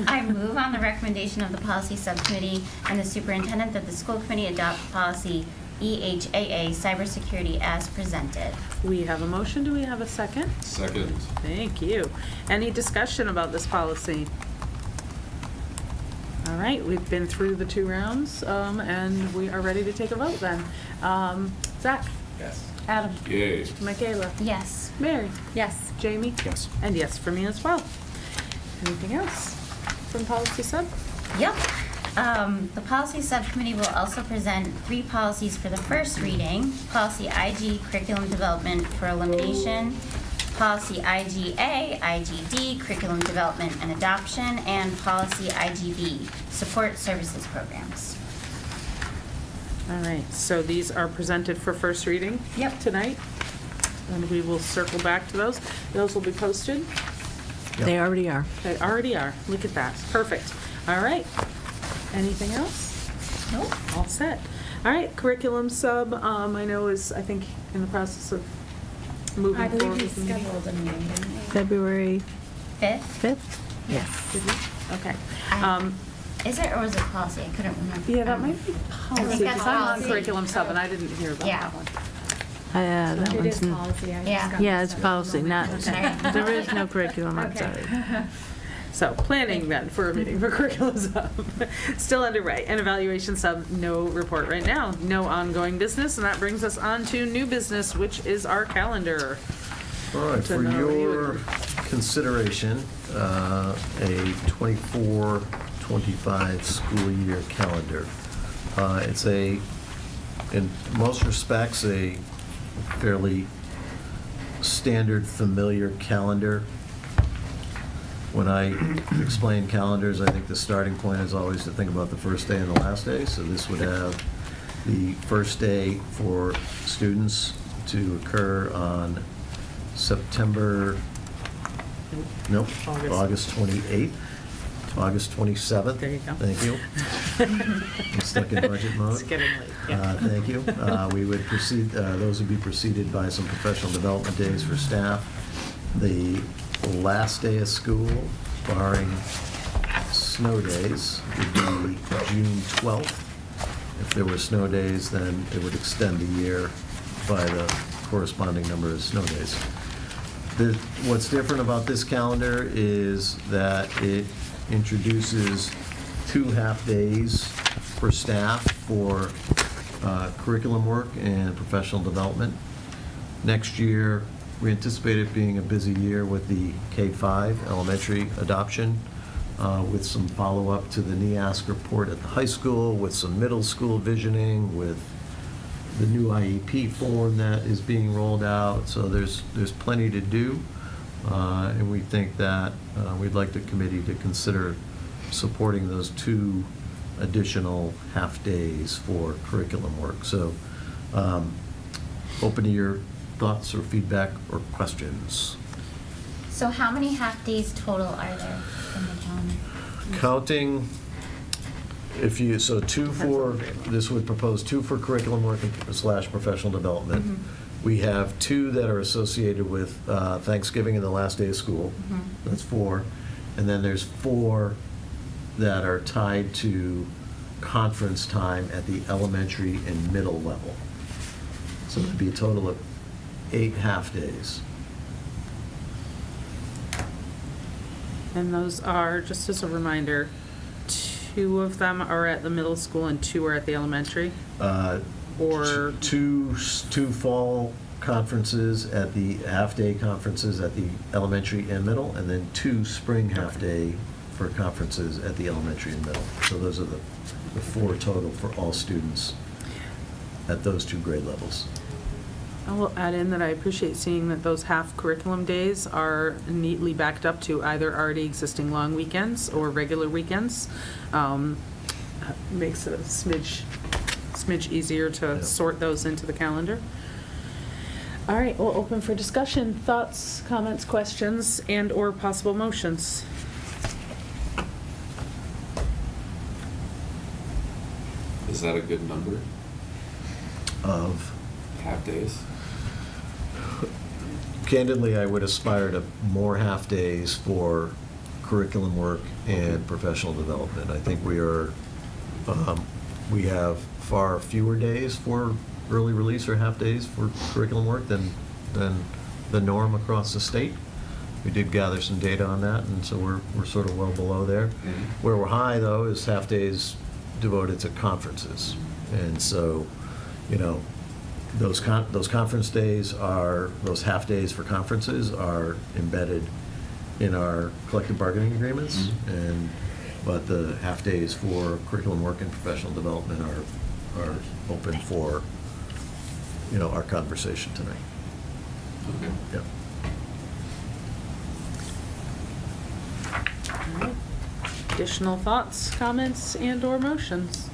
I move on the recommendation of the policy subcommittee and the superintendent that the school committee adopt policy EHAA cybersecurity as presented. We have a motion. Do we have a second? Second. Thank you. Any discussion about this policy? All right, we've been through the 2 rounds, and we are ready to take a vote then. Zach? Yes. Adam? Yay. Michaela? Yes. Mary? Yes. Jamie? Yes. And yes for me as well. Anything else from policy sub? Yep. The policy subcommittee will also present 3 policies for the first reading. Policy IG, curriculum development for elimination. Policy IGA, IGD, curriculum development and adoption. And policy IGB, support services programs. All right, so these are presented for first reading? Yep. Tonight? And we will circle back to those. Those will be posted? They already are. They already are. Look at that. Perfect. All right. Anything else? Nope. All set. All right, curriculum sub, I know is, I think, in the process of moving I forward. believe we with the meeting. scheduled a meeting, didn't we? February 5th? 5th? Yes. Did we? Okay. Is it or was it policy? I couldn't remember. Yeah, that might be policy, that's because I'm on policy. curriculum sub, and I didn't hear about Yeah. that one. That It one's is policy. I just Yeah. got Yeah, mixed it's up. policy, not, Okay. there is no curriculum, I'm Okay. sorry. So, planning then for a meeting for curriculum sub. Still underway. And evaluation sub, no report right now. No ongoing business, and that brings us on to new business, which is our calendar. All right, To for know you your would- consideration, a 24-25 school year calendar. It's in most respects, a fairly standard, familiar calendar. When I explain calendars, I think the starting point is always to think about the first day and the last day. So this would have the first day for students to occur on September, nope, August 28th, August 27th. There you go. Thank you. I'm stuck in budget mode. It's getting late. Yeah. Thank you. We would proceed, those would be preceded by some professional development days for staff. The last day of school, barring snow days, would be June 12th. If there were snow days, then it would extend the year by the corresponding number of snow days. What's different about this calendar is that it introduces 2 half-days for staff for curriculum work and professional development. Next year, we anticipate it being a busy year with the K-5 elementary adoption, with some follow-up to the NEASC report at the high school, with some middle school visioning, with the new IEP form that is being rolled out. So there's plenty to do, and we think that we'd like the committee to consider supporting those 2 additional half-days for curriculum work. So open to your thoughts or feedback or questions. So how many half-days total are there in the calendar? Counting, if you, so 2 for, this would propose 2 for curriculum work / professional development. Mm-hmm. We have 2 that are associated with Thanksgiving and the last day of school. Mhm. That's 4. And then there's 4 that are tied to conference time at the elementary and middle level. So it'd be a total of 8 half-days. And those are, just as a reminder, 2 of them are at the middle school and 2 are at the elementary? Or? Two fall conferences at the half-day conferences at the elementary and middle, and then 2 spring half-day for conferences at the elementary and middle. So those are the 4 total for all students at those 2 grade levels. I will add in that I appreciate seeing that those half curriculum days are neatly backed up to either already existing long weekends or regular weekends. Makes it a smidge easier to sort those into the calendar. All right, we'll open for discussion, thoughts, comments, questions, and/or possible motions. Is that a good number? Of? Half-days? Candidly, I would aspire to more half-days for curriculum work and professional development. I think we are we have far fewer days for early release or half-days for curriculum work than the norm across the state. We did gather some data on that, and so we're sort of well below there. Where we're high, though, is half-days devoted to conferences. And so, you know, those conference days are, those half-days for conferences are embedded in our collective bargaining agreements, but the half-days for curriculum work and professional development are open for, you know, our conversation tonight. Okay. Yep. All right. Additional thoughts, comments, and/or motions?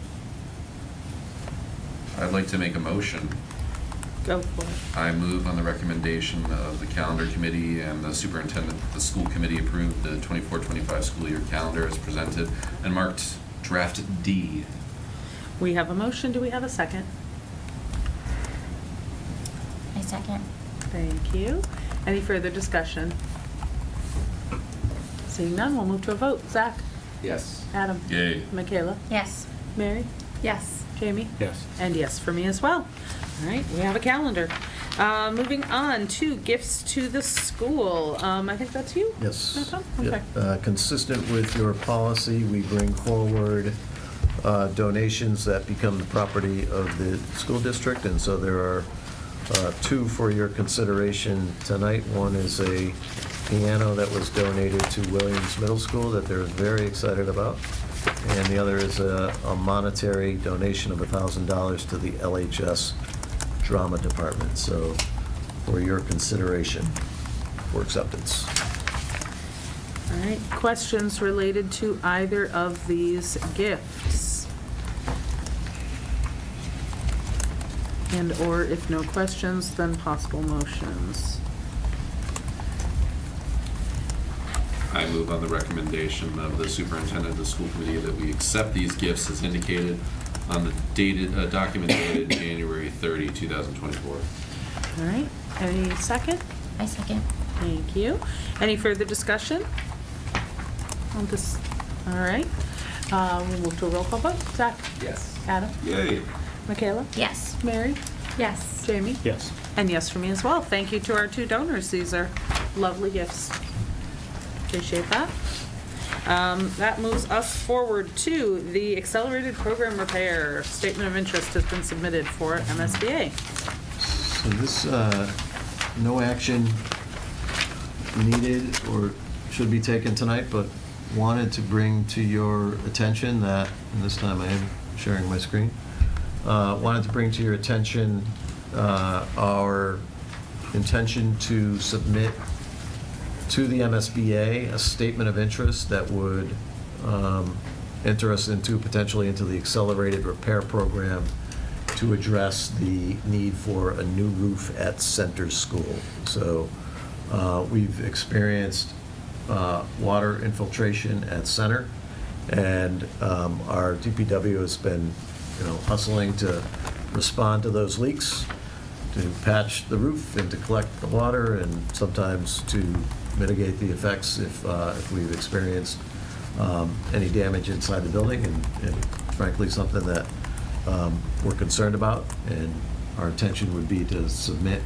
I'd like to make a motion. Go for it. I move on the recommendation of the calendar committee and the superintendent that the school committee approve the 24-25 school year calendar as presented and marked draft D. We have a motion. Do we have a second? I second. Thank you. Any further discussion? Seeing none, we'll move to a vote. Zach? Yes. Adam? Yay. Michaela? Yes. Mary? Yes. Jamie? Yes. And yes for me as well. All right, we have a calendar. Moving on to gifts to the school. I think that's you? Yes. That's all? Yep. Okay. Consistent with your policy, we bring forward donations that become the property of the school district, and so there are two for your consideration tonight. One is a piano that was donated to Williams Middle School that they're very excited about, and the other is a monetary donation of $1,000 to the LHS Drama Department. So for your consideration for acceptance. All right, questions related to either of these gifts? And/or if no questions, then possible motions. I move on the recommendation of the superintendent of the school committee that we accept these gifts as indicated on the dated document dated January 30, 2024. All right, any second? I second. Thank you. Any further discussion on this? All right, we'll move to a roll call vote. Zach? Yes. Adam? Yay. Michaela? Yes. Mary? Yes. Jamie? Yes. And yes for me as well. Thank you to our two donors. These are lovely gifts. Appreciate that. That moves us forward to the accelerated program repair. Statement of interest has been submitted for MSBA. So this, no action needed or should be taken tonight, but wanted to bring to your attention that, and this time I am sharing my screen, wanted to bring to your attention our intention to submit to the MSBA a statement of interest that would enter us potentially into the accelerated repair program to address the need for a new roof at Center School. So we've experienced water infiltration at Center, and our DPW has been, hustling to respond to those leaks, to patch the roof and to collect the water, and sometimes to mitigate the effects if we've experienced any damage inside the building, and frankly, something that we're concerned about, and our intention would be to submit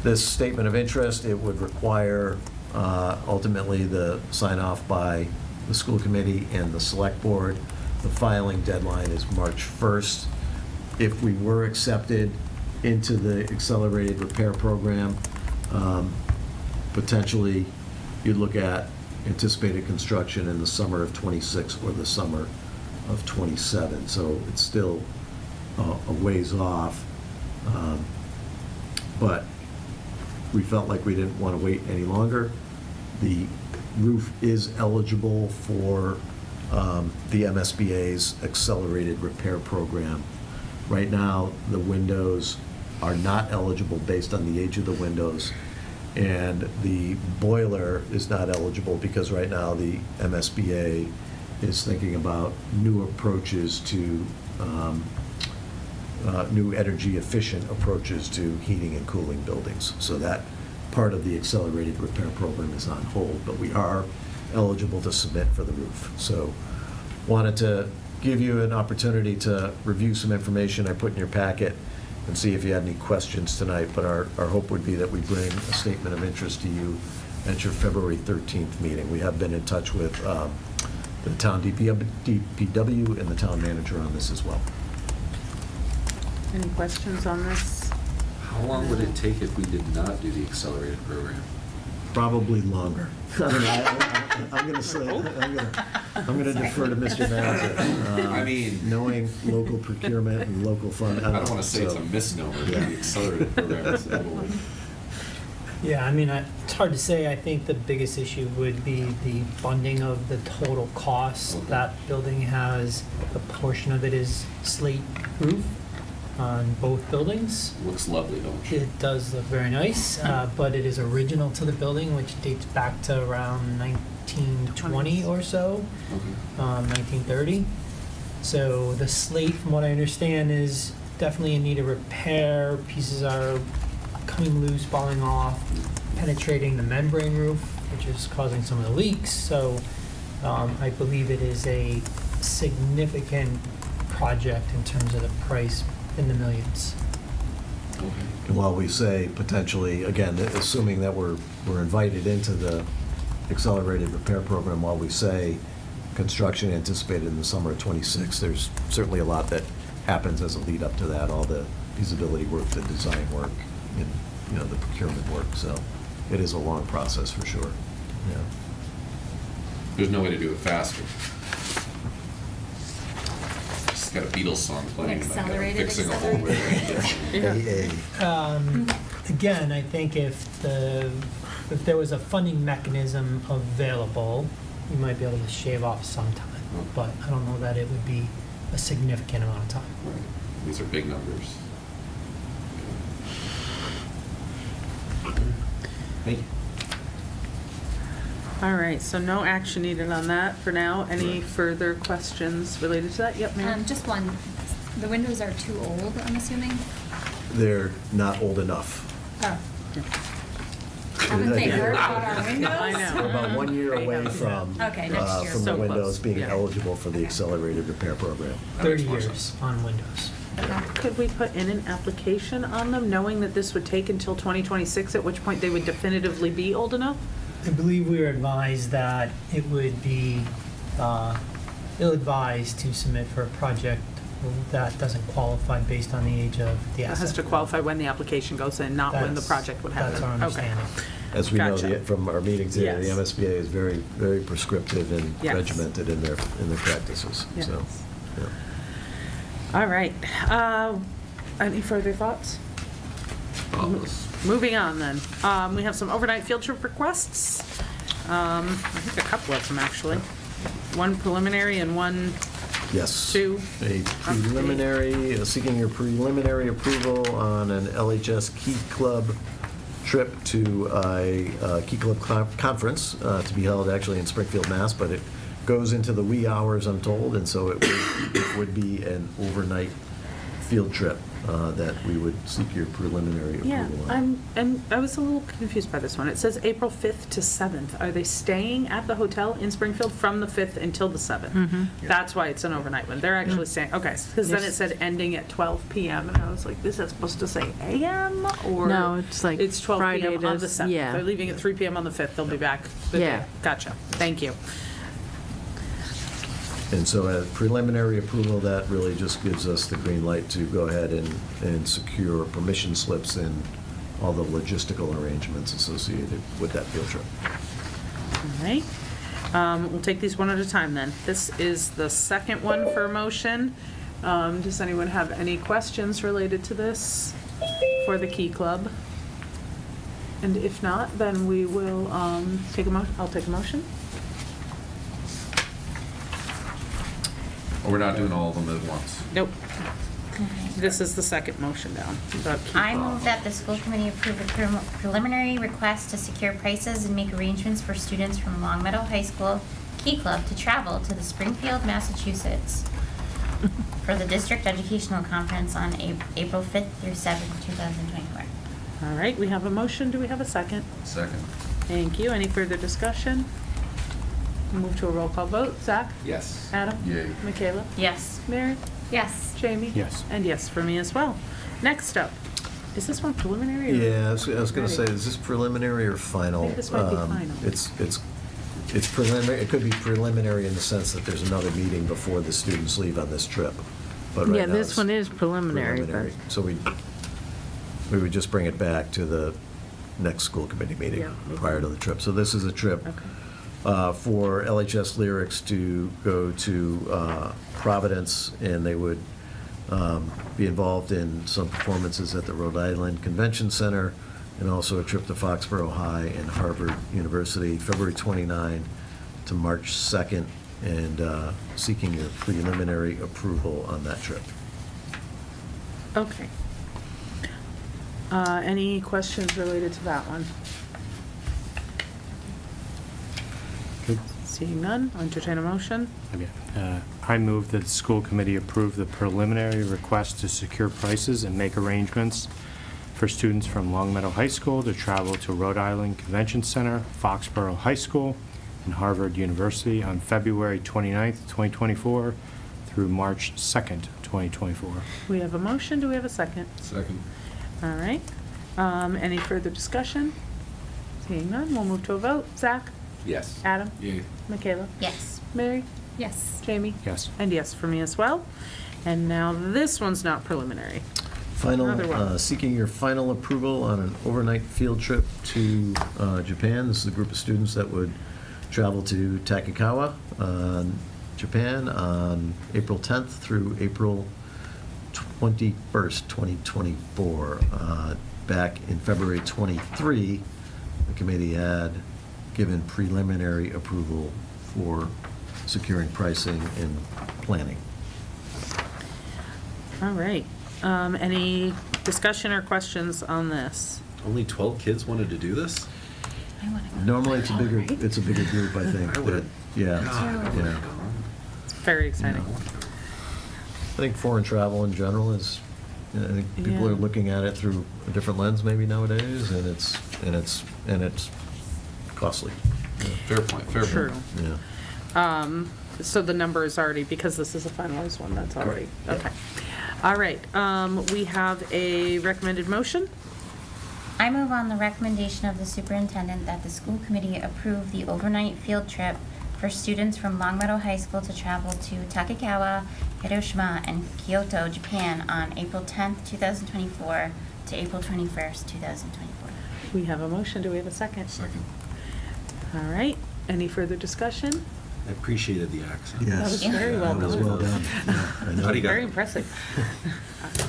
this statement of interest. It would require ultimately the sign-off by the school committee and the select board. The filing deadline is March 1st. If we were accepted into the accelerated repair program, potentially you'd look at anticipated construction in the summer of '26 or the summer of '27. So it's still a ways off, but we felt like we didn't want to wait any longer. The roof is eligible for the MSBA's accelerated repair program. Right now, the windows are not eligible based on the age of the windows, and the boiler is not eligible because right now the MSBA is thinking about new approaches to new energy efficient approaches to heating and cooling buildings. So that part of the accelerated repair program is on hold, but we are eligible to submit for the roof. So wanted to give you an opportunity to review some information I put in your packet and see if you had any questions tonight, but our hope would be that we bring a statement of interest to you at your February 13th meeting. We have been in touch with the town DPW and the town manager on this as well. Any questions on this? How long would it take if we did not do the accelerated program? Probably longer. I don't know, I'm going to say, I'm going to defer to Mr. Manager. I mean, knowing local procurement and local fund. I don't want to say it's a misnomer, but the accelerated program is a little. Yeah, I mean, it's hard to say. I think the biggest issue would be the funding of the total cost. Okay. That building has, a portion of it is slate roof on both buildings. Looks lovely, don't you? It does look very nice, but it is original to the building, which dates back to around 1920 or so, Okay. 1930. So the slate, from what I understand, is definitely in need of repair. Pieces are coming loose, falling off, penetrating the membrane roof, which is causing some of the leaks. So I believe it is a significant project in terms of the price, in the millions. Okay. And while we say potentially, again, assuming that we're invited into the accelerated repair program, while we say construction anticipated in the summer of '26, there's certainly a lot that happens as a lead up to that, all the feasibility work, the design work, and the procurement work. So it is a long process for sure. Yeah. There's no way to do it faster. Just got a Beatles song playing. Accelerated Fixing a hole where Again, I think if there was a funding mechanism available, you might be able to shave off some time. But I don't know that it would be a significant amount of time. Right. These are big numbers. Thank you. All right, so no action needed on that for now. Any further questions related to that? Yep, ma'am. Just one. The windows are too old, I'm assuming? They're not old enough. Oh. Haven't they heard about our windows? I know. We're about 1 year away from Okay, next year. from the So windows close. being Yeah. eligible for the accelerated repair program. 30 years on Windows. Could we put in an application on them, knowing that this would take until 2026, at which point they would definitively be old enough? I believe we were advised that it would be ill-advised to submit for a project that doesn't qualify based on the age of the It asset. has to qualify when the application goes in, not when the That's- project would happen. That's our understanding. As we know Gotcha. from our meeting today, the Yes. MSBA is very, very prescriptive and Yes. regimented in their practices. Yes. So, yeah. All right. Any further thoughts? Moving on then. We have some overnight field trip requests. I think a couple of them, actually. One preliminary and one, Yes. two. A preliminary, seeking your preliminary approval on an LHS Key Club trip to a Key Club conference to be held actually in Springfield, Mass., but it goes into the wee hours, I'm told, and so it would be an overnight field trip that we would seek your preliminary Yeah, approval on. and I was a little confused by this one. It says April 5th to 7th. Are they staying at the hotel in Springfield from the 5th until the 7th? That's why it's an overnight one. They're actually staying, okay, because then it said ending at 12 PM, and I was like, is that supposed to say AM, or? No, it's like It's 12 Friday PM on the to- 7th. yeah. They're leaving at 3 PM on the 5th. They'll be back. the Yeah. day. Gotcha. Thank you. And so a preliminary approval, that really just gives us the green light to go ahead and secure permission slips and all the logistical arrangements associated with that field trip. All right. We'll take these one at a time then. This is the second one for motion. Does anyone have any questions related to this for the Key Club? And if not, then we will take a motion. I'll take a motion. Or we're not doing all of them at once. Nope. This is the second motion down. about Key I Club. move that the school committee approve a preliminary request to secure prices and make arrangements for students from Long Meadow High School Key Club to travel to the Springfield, Massachusetts for the district educational conference on April 5th through 7th, 2024. All right, we have a motion. Do we have a second? Second. Thank you. Any further discussion? Move to a roll call vote. Zach? Yes. Adam? Yay. Michaela? Yes. Mary? Yes. Jamie? Yes. And yes for me as well. Next up, is this one preliminary? Or Yeah, I was going to say, ready? is this preliminary or final? I think this might be final. It's preliminary, it could be preliminary in the sense that there's another meeting before the students leave on this trip. But right Yeah, now this it's one is preliminary, but So we would just bring it back to the next school committee meeting Yeah. prior to the trip. So this is a trip for LHS Lyrics to go to Providence, and they would be involved in some performances at the Rhode Island Convention Center, and also a trip to Foxborough High and Harvard University, February 29 to March 2nd, and seeking your preliminary approval on that trip. Okay. Any questions related to that one? Good. Seeing none, I'll entertain a motion. Okay. I move that the school committee approve the preliminary request to secure prices and make arrangements for students from Long Meadow High School to travel to Rhode Island Convention Center, Foxborough High School, and Harvard University on February 29th, 2024 through March 2nd, 2024. We have a motion, do we have a second? Second. All right. Any further discussion? Seeing none, we'll move to a vote. Zach? Yes. Adam? Yay. Michaela? Yes. Mary? Yes. Jamie? Yes. And yes for me as well. And now this one's not preliminary. Another one. Final, seeking your final approval on an overnight field trip to Japan. This is a group of students that would travel to Takikawa, Japan, on April 10th through April 21st, 2024. Back in February 23, the committee had given preliminary approval for securing pricing and planning. All right. Any discussion or questions on this? Only 12 kids wanted to do this? Normally, it's a bigger group, I think. I would've- Yeah, God, I yeah. It's very exciting. I think foreign travel in general is, I think people Yeah. are looking at it through a different lens maybe nowadays, and it's costly. Fair point, fair True. point. Yeah. So the number is already, because this is a finalized one, that's already, Correct. okay. All right, we have a recommended motion. I move on the recommendation of the superintendent that the school committee approve the overnight field trip for students from Long Meadow High School to travel to Takikawa, Hiroshima, and Kyoto, Japan on April 10th, 2024 to April 21st, 2024. We have a motion, do we have a second? Second. All right, any further discussion? I appreciated the accent. That was very well That was done. well done. Yeah, I know. How'd he go? Very impressive.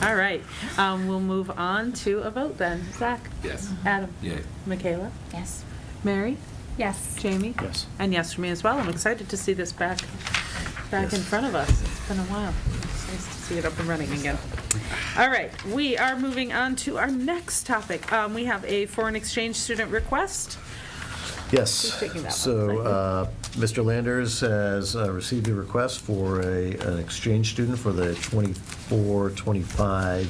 All right, we'll move on to a vote then. Zach? Yes. Adam? Yay. Michaela? Yes. Mary? Yes. Jamie? Yes. And yes for me as well. I'm excited to see this back in front of us. It's been a while. It's nice to see it up and running again. All right, we are moving on to our next topic. We have a foreign exchange student request. Yes. Who's taking that one? So, Mr. Landers has received a request for an exchange student for the 24-25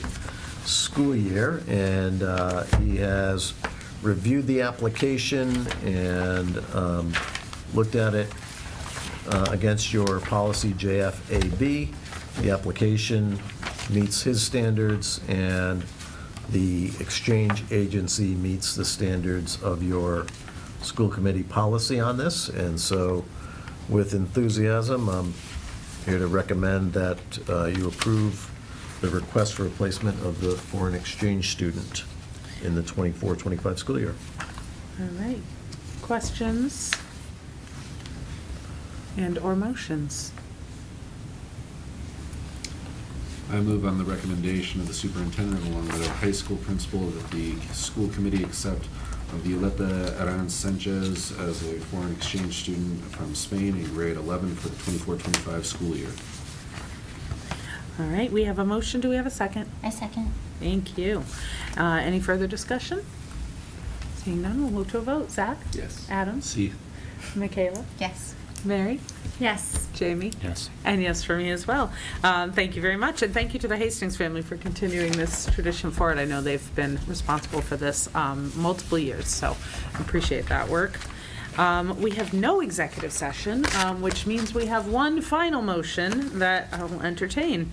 school year, and he has reviewed the application and looked at it against your policy JFAB. The application meets his standards, and the exchange agency meets the standards of your school committee policy on this. And so, with enthusiasm, I'm here to recommend that you approve the request for replacement of the foreign exchange student in the 24-25 school year. All right. Questions and/or motions? I move on the recommendation of the superintendent of Long Meadow High School principal that the school committee accept Violeta Aran Sanchez as a foreign exchange student from Spain in grade 11 for the 24-25 school year. All right, we have a motion. Do we have a second? I second. Thank you. Any further discussion? Seeing none, we'll move to a vote. Zach? Yes. Adam? See, Michaela? Yes. Mary? Yes. Jamie? Yes. And yes for me as well. Thank you very much, and thank you to the Hastings family for continuing this tradition forward. I know they've been responsible for this multiple years, so I appreciate that work. We have no executive session, which means we have one final motion that I will entertain.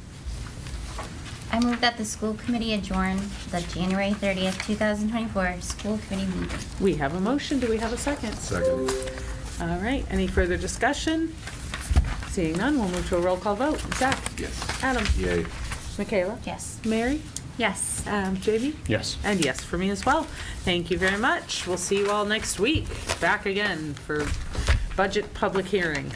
I move that the school committee adjourn the January 30th, 2024 school committee meeting. We have a motion. Do we have a second? Second. All right. Any further discussion? Seeing none, we'll move to a roll call vote. Zach? Yes. Adam? Yay. Michaela? Yes. Mary? Yes. JB? Yes. And yes, for me as well. Thank you very much. We'll see you all next week. Back again for budget public hearing.